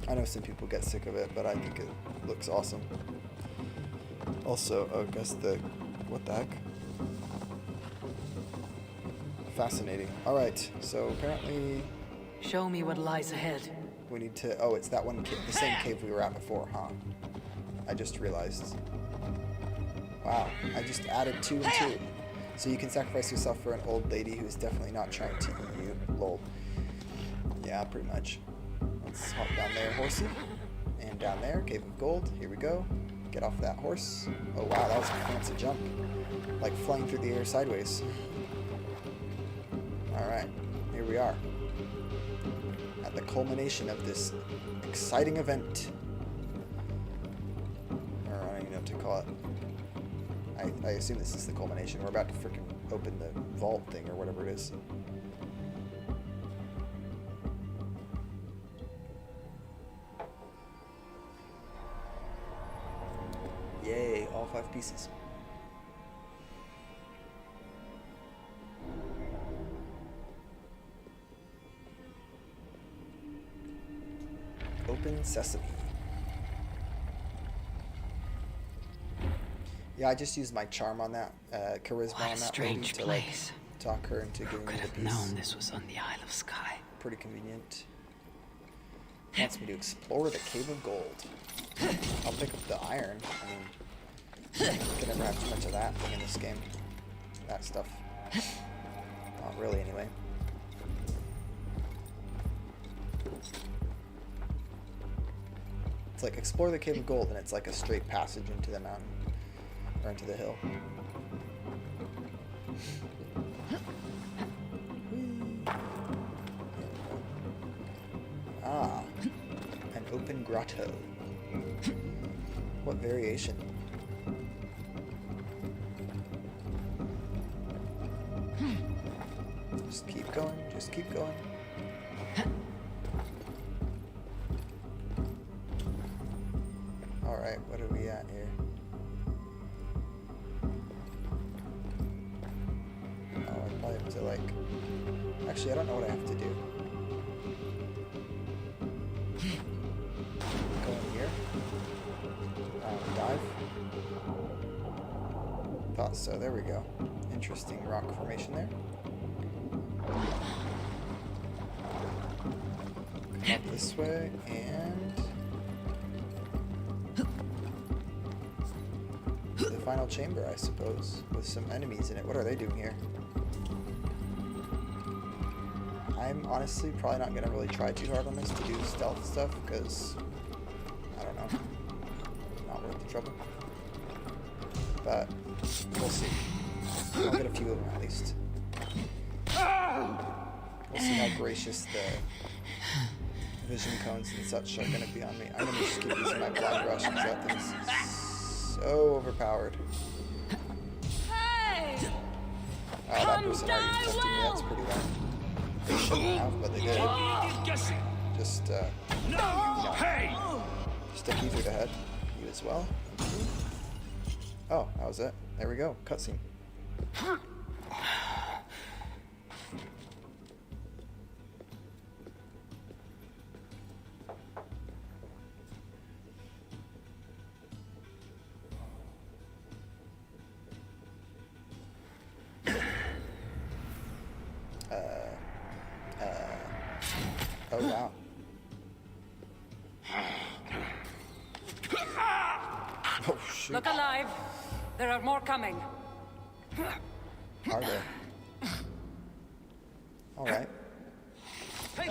I know some people get sick of it, but I think it looks awesome. Also, I guess what the heck? Fascinating. Alright, so apparently Show me what lies ahead. we need to, oh, it's that one cave, the same cave we were at before, huh? I just realized. Wow, I just added 2 and 2. So you can sacrifice yourself for an old lady who's definitely not trying to eat you. Lol. Yeah, pretty much. Let's hop down there, horsey. And down there, Cave of Gold. Here we go. Get off that horse. Oh wow, that was a fancy jump. Like flying through the air sideways. Alright, here we are. At the culmination of this exciting event. Or I don't even know what to call it. I assume this is the culmination. We're about to freaking open the vault thing or whatever it is. Yay, all 5 pieces. Open sesame. Yeah, I just used my charm on that, charisma What a on that lady strange to like place. talk her into Who giving could me the have piece. known this was on the Isle of Skye? Pretty convenient. Wants me to explore the Cave of Gold. I'll pick up the iron. I mean, you can never have too much of that thing in this game. That stuff. Not really, anyway. It's like explore the Cave of Gold, and it's like a straight passage into the mountain. Or into the hill. Ah, an open grotto. What variation? Just keep going, just keep going. Alright, what are we at here? Oh, I probably have to like... Actually, I don't know what I have to do. Go in here. Dive. Thought so, there we go. Interesting rock formation there. Come up this way, and... the final chamber, I suppose, with some enemies in it. What are they doing here? I'm honestly probably not going to really try too hard on this to do stealth stuff, because, I don't know, not worth the trouble. But, we'll see. I'll get a few of them at least. We'll see how gracious the vision cones and such are going to be on me. I'm going to just keep using my blind rush, because that thing's so overpowered. Hey! Oh, that person already touched me. That's pretty loud. They shouldn't have, but they did. Just, No! Hey! stick you through the head. You as well. Oh, that was it. There we go. Cutscene. Oh wow. shoot. Look alive. There are more coming. Are there? Alright.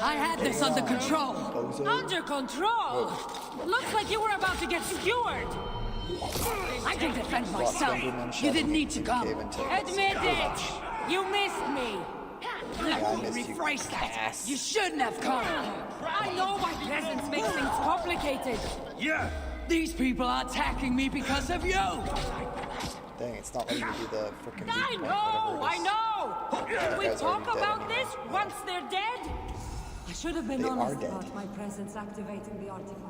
I had this under control. Bozo. Under control! Looks like you were about to get skewered! I can defend Lost myself. Enderman You shoving didn't need to into the come. cave until Admit it! You missed me! Yeah, I missed you. Rephrase that. Ass. You shouldn't have come. I know my presence makes things complicated. Yeah. These people are attacking me because of you. Dang, it's not letting me do the frickin' I weak point, know! whatever I it is. know! Can we guys talk already dead about anyway. this once they're dead? I should have been They are honest dead. about my presence activating the artifact.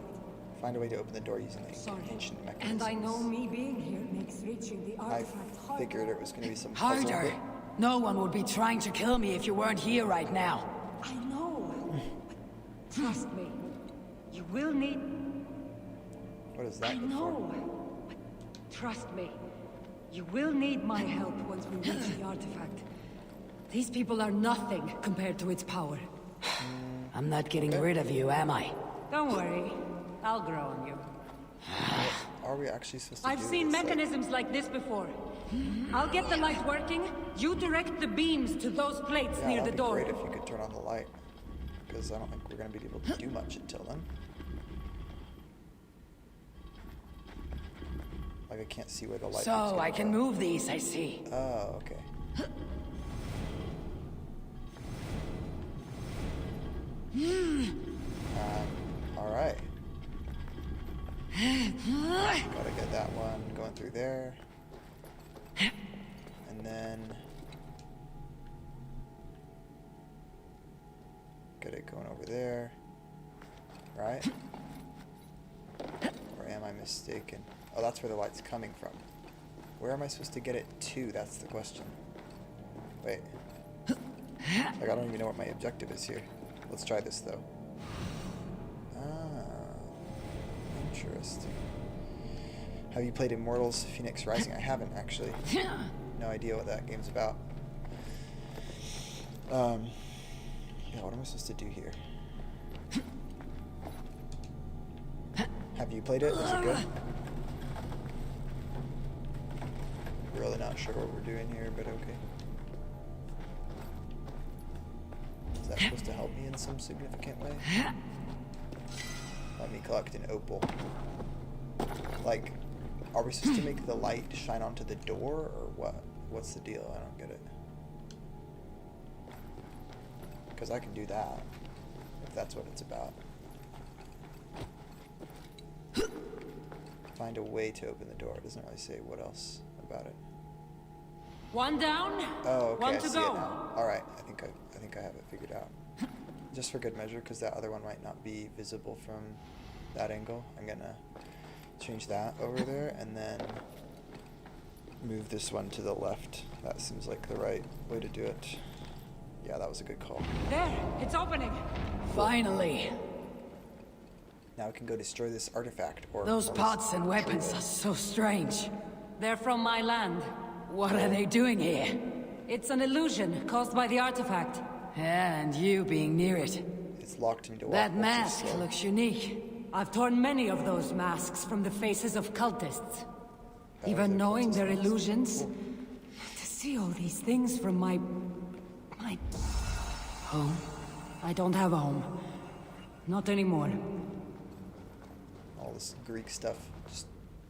Find a way to open the door using the Sorry. ancient And mechanisms. I know me being here makes reaching the I artifact harder. figured it was going to be some puzzle Harder. bit. No one would be trying to kill me if you weren't here right now. I know. But trust me. You will need... What is that I good know. But trust me. You will need my help once we reach the artifact. These people are nothing compared to its power. I'm not getting rid of you, am I? Don't worry. I'll grow on you. for? Are we actually supposed to I've do seen this, like- mechanisms like this before. I'll get the light working. You direct the beams to those plates Yeah, near that'd the be door. great if you could turn on the light. Because I don't think we're going to be able to do much until then. Like, I can't see where the light is So gonna I can go. move these, I see. Oh, okay. Alright. Gotta get that one going through there. And then... get it going over there. Right? Or am I mistaken? Oh, that's where the light's coming from. Where am I supposed to get it to? That's the question. Wait. Like, I don't even know what my objective is here. Let's try this, though. Ah. Interesting. Have you played Immortals Phoenix Rising? I haven't, actually. No idea what that game's about. Yeah, what am I supposed to do here? Have you played it? Is it good? Really not sure what we're doing here, but okay. Is that supposed to help me in some significant way? Let me collect an opal. Like, are we supposed to make the light shine onto the door, or what? What's the deal? I don't get it. Because I can do that, if that's what it's about. Find a way to open the door. It doesn't really say what else about it. One down. Oh, okay, One I to see go. it now. All right, I think I have it figured out. Just for good measure, because that other one might not be visible from that angle. I'm gonna change that over there, and then move this one to the left. That seems like the right way to do it. Yeah, that was a good call. There, it's opening. Finally. Now we can go destroy this artifact, or Those or- pots and weapons are so strange. They're from my land. What are they doing here? It's an illusion caused by the artifact. And you being near it. It's locked me to walk. That way too mask slow. looks unique. I've torn many of those masks from the faces of cultists. Oh, Even they're knowing cultist their masks. illusions. Cool. To see all these things from my home. I don't have a home. Not anymore. All this Greek stuff, just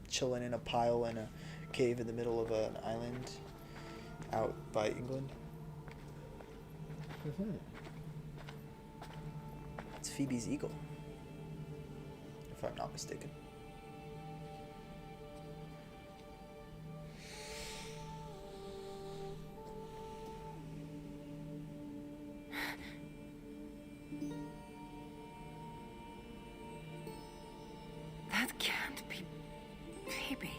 chilling in a pile in a cave in the middle of an island out by England. It's Phoebe's eagle, if I'm not mistaken. That can't be Phoebe.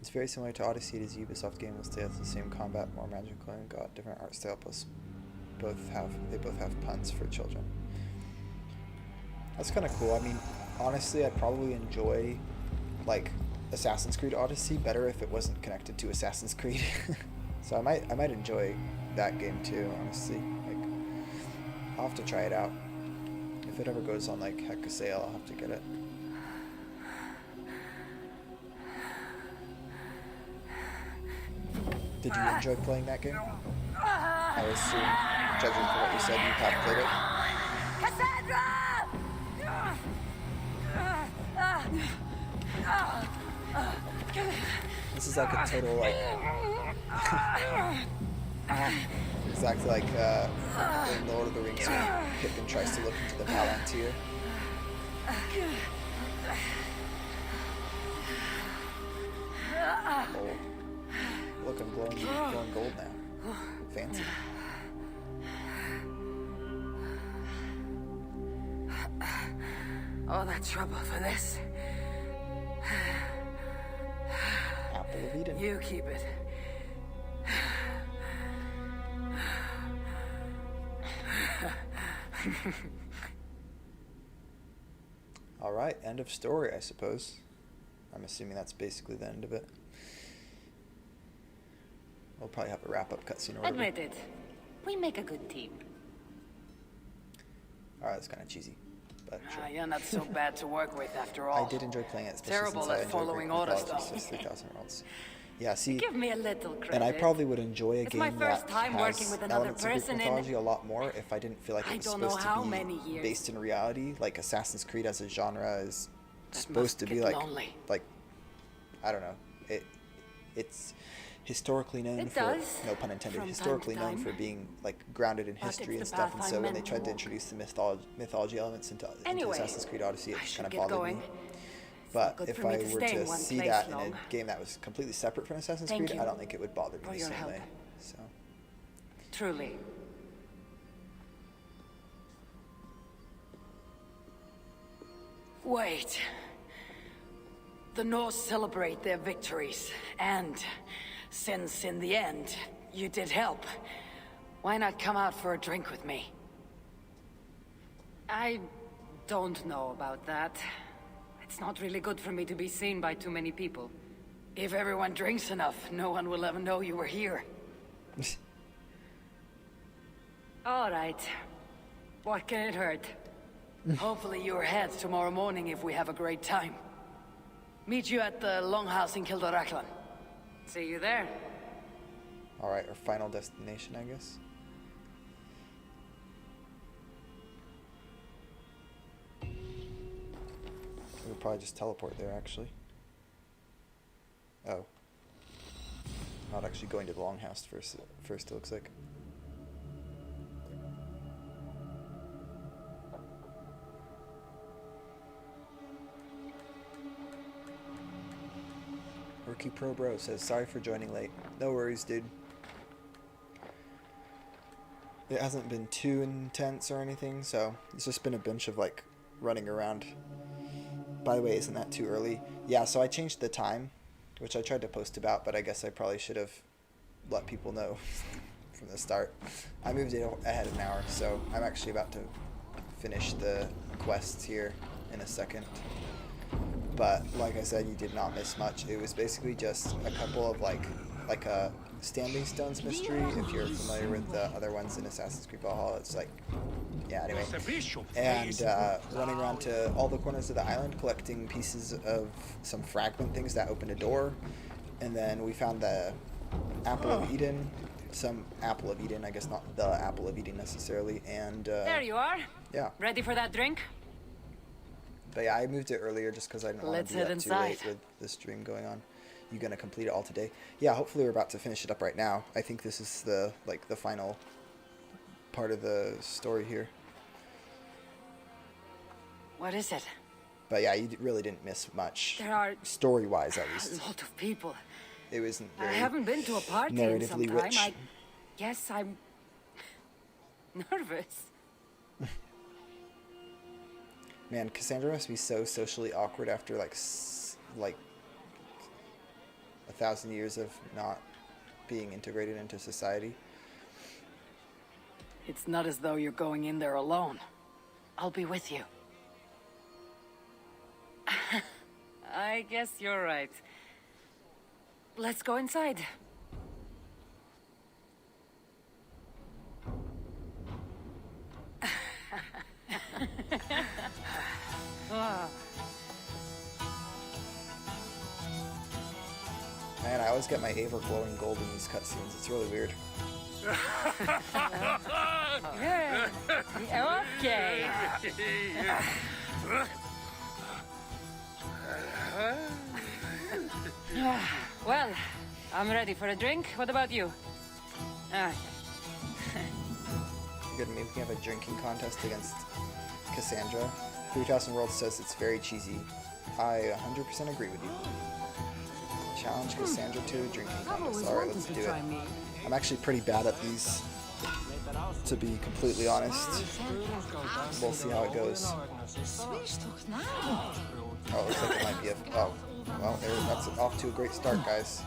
It's very similar to Odyssey. It is a Ubisoft game with still the same combat, more magical, and got different art style. Plus, they both have puns for children. That's kind of cool. I mean, honestly, I'd probably enjoy like Assassin's Creed Odyssey better if it wasn't connected to Assassin's Creed. So I might enjoy that game too, honestly. Like, I'll have to try it out. If it ever goes on like Hecka sale, I'll have to get it. Did you enjoy playing that game? I assume, judging from what you said, you have played it. Cassandra! This is like a total like exactly like in Lord of the Rings when Pippin tries to look into the Palantir. Oh, look, I'm glowing gold now. Fancy. All that trouble for this. Apple of Eden. You keep it. Alright, end of story, I suppose. I'm assuming that's basically the end of it. We'll probably have a wrap-up cutscene or whatever. Admit it. We make a good team. Alright, that's kind of cheesy. But sure. You're not so bad to work with after all. I did enjoy playing it, especially Terrible since I at enjoy following Greek orders, mythology, though. so 3,000 worlds. Yeah, see, Give me a little credit. and I probably would enjoy a It's game my first that time has working with another elements of Greek person in- mythology a lot more if I didn't feel like I it was don't know supposed how to be many years. based in reality. Like Assassin's Creed as a genre is That supposed must to be get like, lonely. I don't know, it's historically known It for, does, no pun intended, from time historically to known time. for being like grounded in But history and it's the stuff. And path so I'm when they meant to tried to walk. introduce the mythology elements into Anyway, Assassin's Creed Odyssey, it I just should kind of get bothered going. me. It's But not good if for me I to were stay to in one see place that in long. a game that was completely separate from Assassin's Thank Creed, you I don't think it would bother me for the your same help. way. So, Truly. Wait. The Norse celebrate their victories, and since in the end, you did help, why not come out for a drink with me? I don't know about that. It's not really good for me to be seen by too many people. If everyone drinks enough, no one will ever know you were here. All right. What can it hurt? Hopefully you're ahead tomorrow morning if we have a great time. Meet you at the Longhouse in Kildoraklan. See you there. alright, our final destination, I guess. We'll probably just teleport there, actually. Oh. Not actually going to the Longhouse first, it looks like. Rookie Pro Bro says, sorry for joining late. No worries, dude. It hasn't been too intense or anything, so it's just been a bunch of, like, running around. By the way, isn't that too early? Yeah, so I changed the time, which I tried to post about, but I guess I probably should have let people know from the start. I moved it ahead an hour, so I'm actually about to finish the quests here in a second. But like I said, you did not miss much. It was basically just a couple of like a Standing Stones mystery. If you're familiar with the other ones in Assassin's Creed Valhalla, it's like, yeah, anyway. And running around to all the corners of the island, collecting pieces of some fragment things that opened a door. And then we found the Apple of Eden, some Apple of Eden, I guess not the Apple of Eden necessarily. And There you are. yeah. Ready for that drink? But yeah, I moved it earlier just because I didn't want Let's to be head up too late inside. with the stream going on. You gonna complete it all today? Yeah, hopefully we're about to finish it up right now. I think this is the final part of the story here. What is it? But yeah, you really didn't miss much. There are Story-wise, at a least. lot of people. It wasn't I very haven't been to a party in some narratively time. rich. I guess I'm nervous. Man, Cassandra must be so socially awkward after like 1,000 years of not being integrated into society. It's not as though you're going in there alone. I'll be with you. I guess you're right. Let's go inside. always get my Eivor glowing gold in these cutscenes. It's really weird. Okay. Well, I'm ready for a drink. What about you? Good, maybe we can have a drinking contest against Cassandra. 3000 World says it's very cheesy. I 100% agree with you. Challenge Cassandra to a drinking contest. Alright, let's do it. I'm actually pretty bad at these, to be completely honest. We'll see how it goes. Oh, looks like it might be a... Oh, well, that's off to a great start, guys.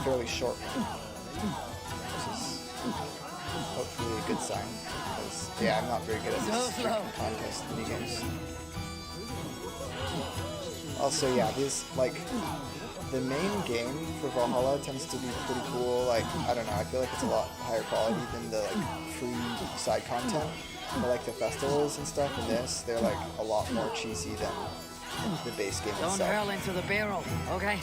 Fairly short one, which is hopefully a good sign. Because, yeah, I'm not very good at this drinking contest minigames. Also, yeah, these, like, the main game for Valhalla tends to be pretty cool. Like, I don't know, I feel like it's a lot higher quality than the, like, free side content. But, like, the festivals and stuff in this, they're, like, a lot more cheesy than the base game itself. Don't hurl into the barrel, okay?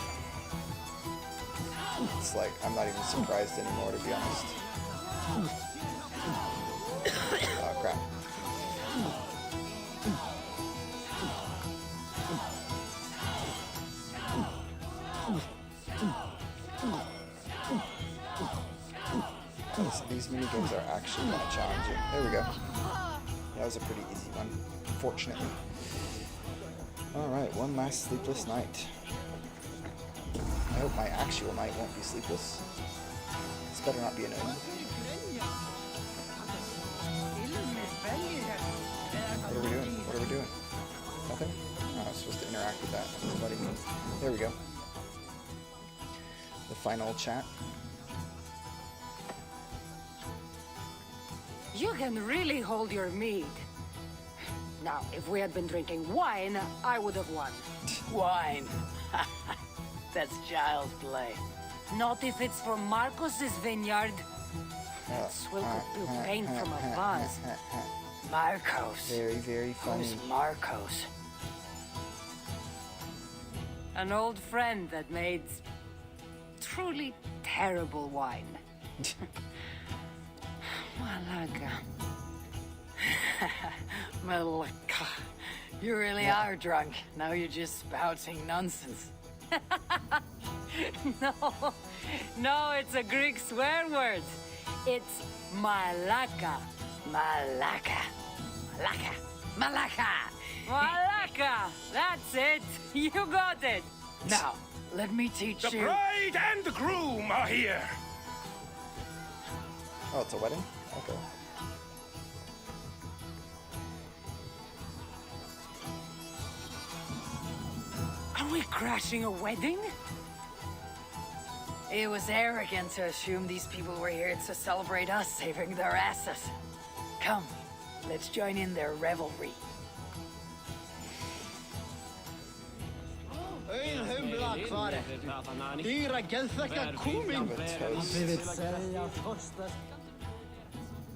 It's like, I'm not even surprised anymore, to be honest. Oh, crap. These minigames are actually kind of challenging. There we go. That was a pretty easy one, fortunately. Alright, one last sleepless night. I hope my actual night won't be sleepless. This better not be annoying. What are we doing? What are we doing? Nothing? Oh, I was supposed to interact with that. Somebody. There we go. The final chat. You can really hold your mead. Now, if we had been drinking wine, I would have won. Wine. That's child's play. Not if it's from Marcos's vineyard. That swill could do paint from a vase. Marcos. Very, very funny. Who's Marcos? An old friend that made truly terrible wine. Malaga. Malaka. You really are drunk. Now you're just spouting nonsense. No, it's a Greek swear word. It's malaka. Malaka. Malaka. Malaka. Malaka! That's it! You got it! Now, let me teach The you. bride and the groom are here. Oh, it's a wedding? Okay. Are we crashing a wedding? It was arrogant to assume these people were here to celebrate us saving their asses. Come, let's join in their revelry.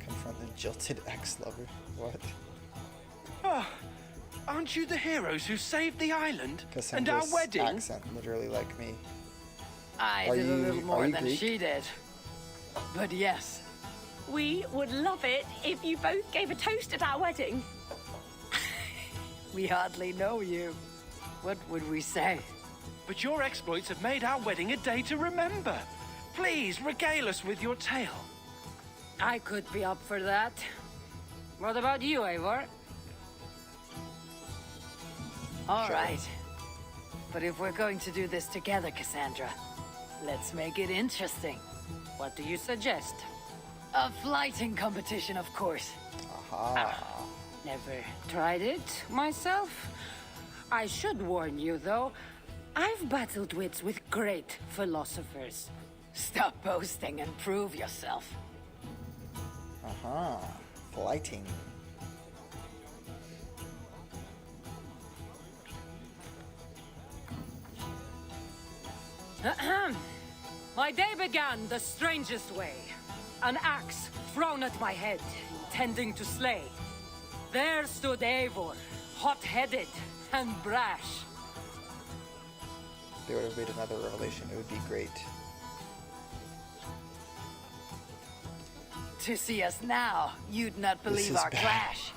Confront the jilted ex-lover. What? Aren't you the heroes who saved the island and Cassandra's our wedding? accent, literally like me. I Are did a you- little are more you than Greek? she did. But yes, We would love it if you both gave a toast at our wedding. we hardly know you. What would we say? But your exploits have made our wedding a day to remember. Please regale us with your tale. I could be up for that. What about you, Eivor? All right. But if we're going to do this together, Cassandra, let's make it interesting. What do you suggest? A flighting competition, of course. Aha. Never tried it myself. I should warn you, though, I've battled wits with great philosophers. Stop boasting and prove yourself. Aha. Flighting. My day began the strangest way. An axe thrown at my head, intending to slay. There stood Eivor, hot-headed and brash. They would have made another revelation. It would be great. To see us now, you'd not This believe is our bad. clash.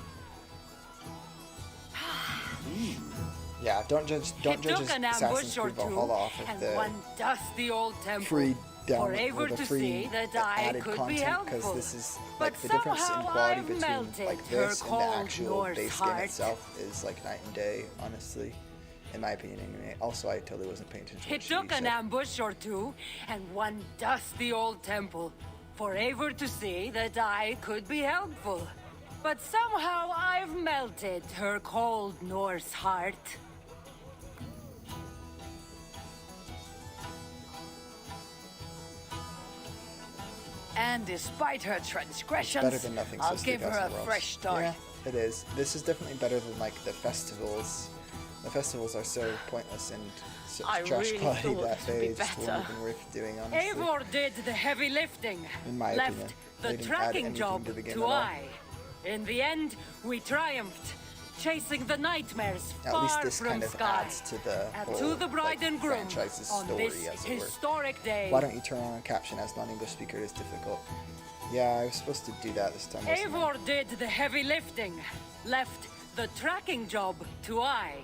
Yeah, don't judge It took an Assassin's ambush or Creed two, Valhalla off of and the one dusty old temple free down for or ever the to free see that I added could be content, because helpful. this is But like the difference in somehow quality I've between melted like her this and the cold actual Norse base game heart. itself is like night and day, honestly, in my opinion. Anyway. Also, I totally wasn't paying attention. to It what took she an said. ambush or two, and one dusty old temple for ever to see that I could be helpful. But somehow I've melted her cold Norse heart. And despite her transgressions, Better than nothing. I'll says give her 3000 a Worlds. fresh start. Yeah, it is. This is definitely better than like the festivals. The festivals are so pointless and such I trash really quality thought that it would be they just better. weren't even worth doing, honestly. Eivor did the heavy lifting, In my left opinion. the They didn't add tracking anything job to the game to at all. I. In the end, we triumphed, chasing the nightmares At far least this from kind of Sky. adds to the And whole to the bride like, and groom franchise's on story, this as it were. historic day. Why don't you turn on a caption as non-English speaker? It is difficult. Yeah, I was supposed to do that this time. wasn't I? Eivor did the heavy lifting, left the tracking job to I.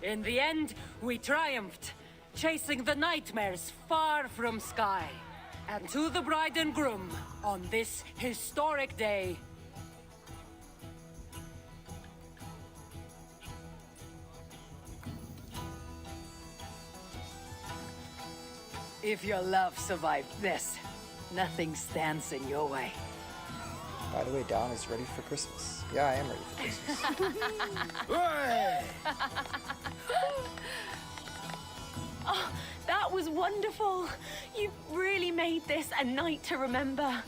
In the end, we triumphed, chasing the nightmares far from Sky. And to the bride and groom on this historic day. If your love survived this, nothing stands in your way. By the way, Dawn is ready for Christmas. Yeah, I am ready for Christmas. That was wonderful. You really made this a night to remember.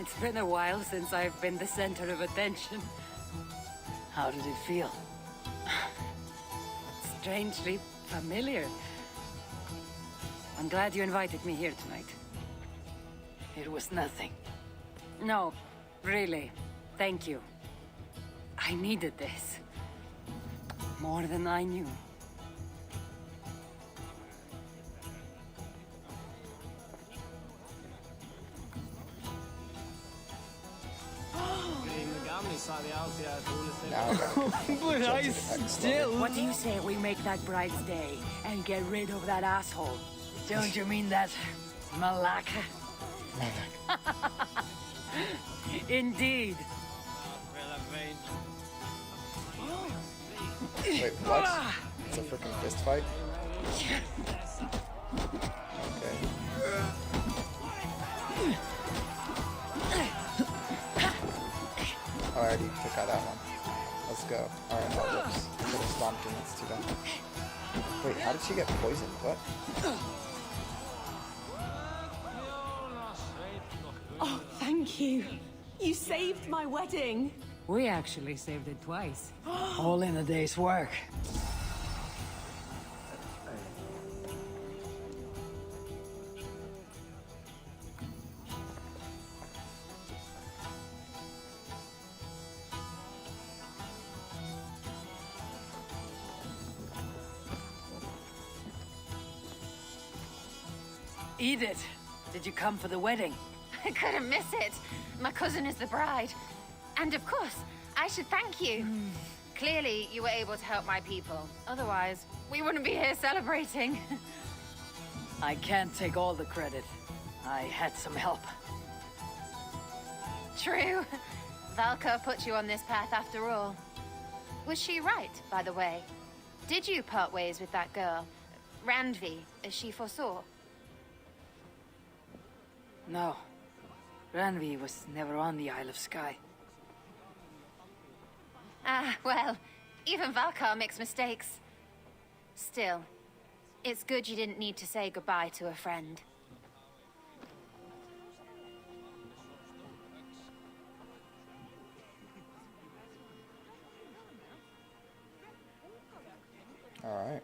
It's been a while since I've been the center of attention. How did it feel? Strangely familiar. I'm glad you invited me here tonight. It was nothing. No, really. Thank you. I needed this. More than I knew. Now I gotta But I next still... What do you say we make that bride's day and get rid of that asshole? Don't you mean that Malaka? Indeed. Wait, what? It's a freaking fist fight? Okay. Oh, I already took out that one. Let's go. Alright, that works. I could have stomped him, that's too bad. Wait, how did she get poisoned? What? Oh, thank you. You saved my wedding. We actually saved it twice. All in a day's work. Edith, did you come for the wedding? I couldn't miss it. My cousin is the bride. And of course, I should thank you. Clearly, you were able to help my people. Otherwise, we wouldn't be here celebrating. I can't take all the credit. I had some help. True. Valka put you on this path after all. Was she right, by the way? Did you part ways with that girl? Randvi, as she foresaw? No. Ranvi was never on the Isle of Skye. Ah, well, even Valkar makes mistakes. Still, it's good you didn't need to say goodbye to a friend. Alright.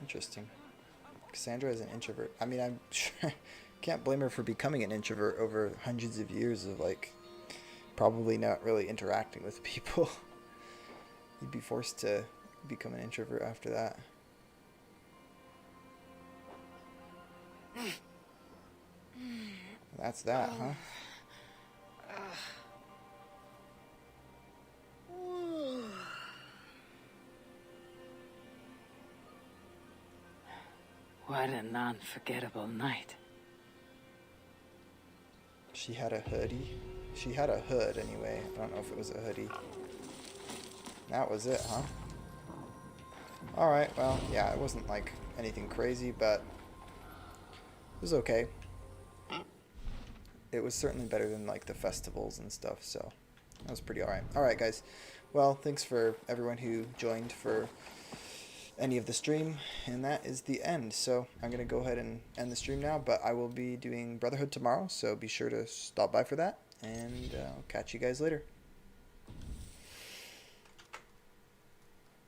Interesting. Cassandra is an introvert. I mean, I'm sure Can't blame her for becoming an introvert over hundreds of years of, like, probably not really interacting with people. You'd be forced to become an introvert after that. That's that, huh? What an unforgettable night. She had a hoodie. She had a hood anyway. I don't know if it was a hoodie. That was it, huh? Alright, well, yeah, it wasn't like anything crazy, but it was okay. It was certainly better than like the festivals and stuff, so that was pretty alright. Alright, guys. Well, thanks for everyone who joined for any of the stream, and that is the end. So I'm going to go ahead and end the stream now, but I will be doing Brotherhood tomorrow, so be sure to stop by for that, and I'll catch you guys later.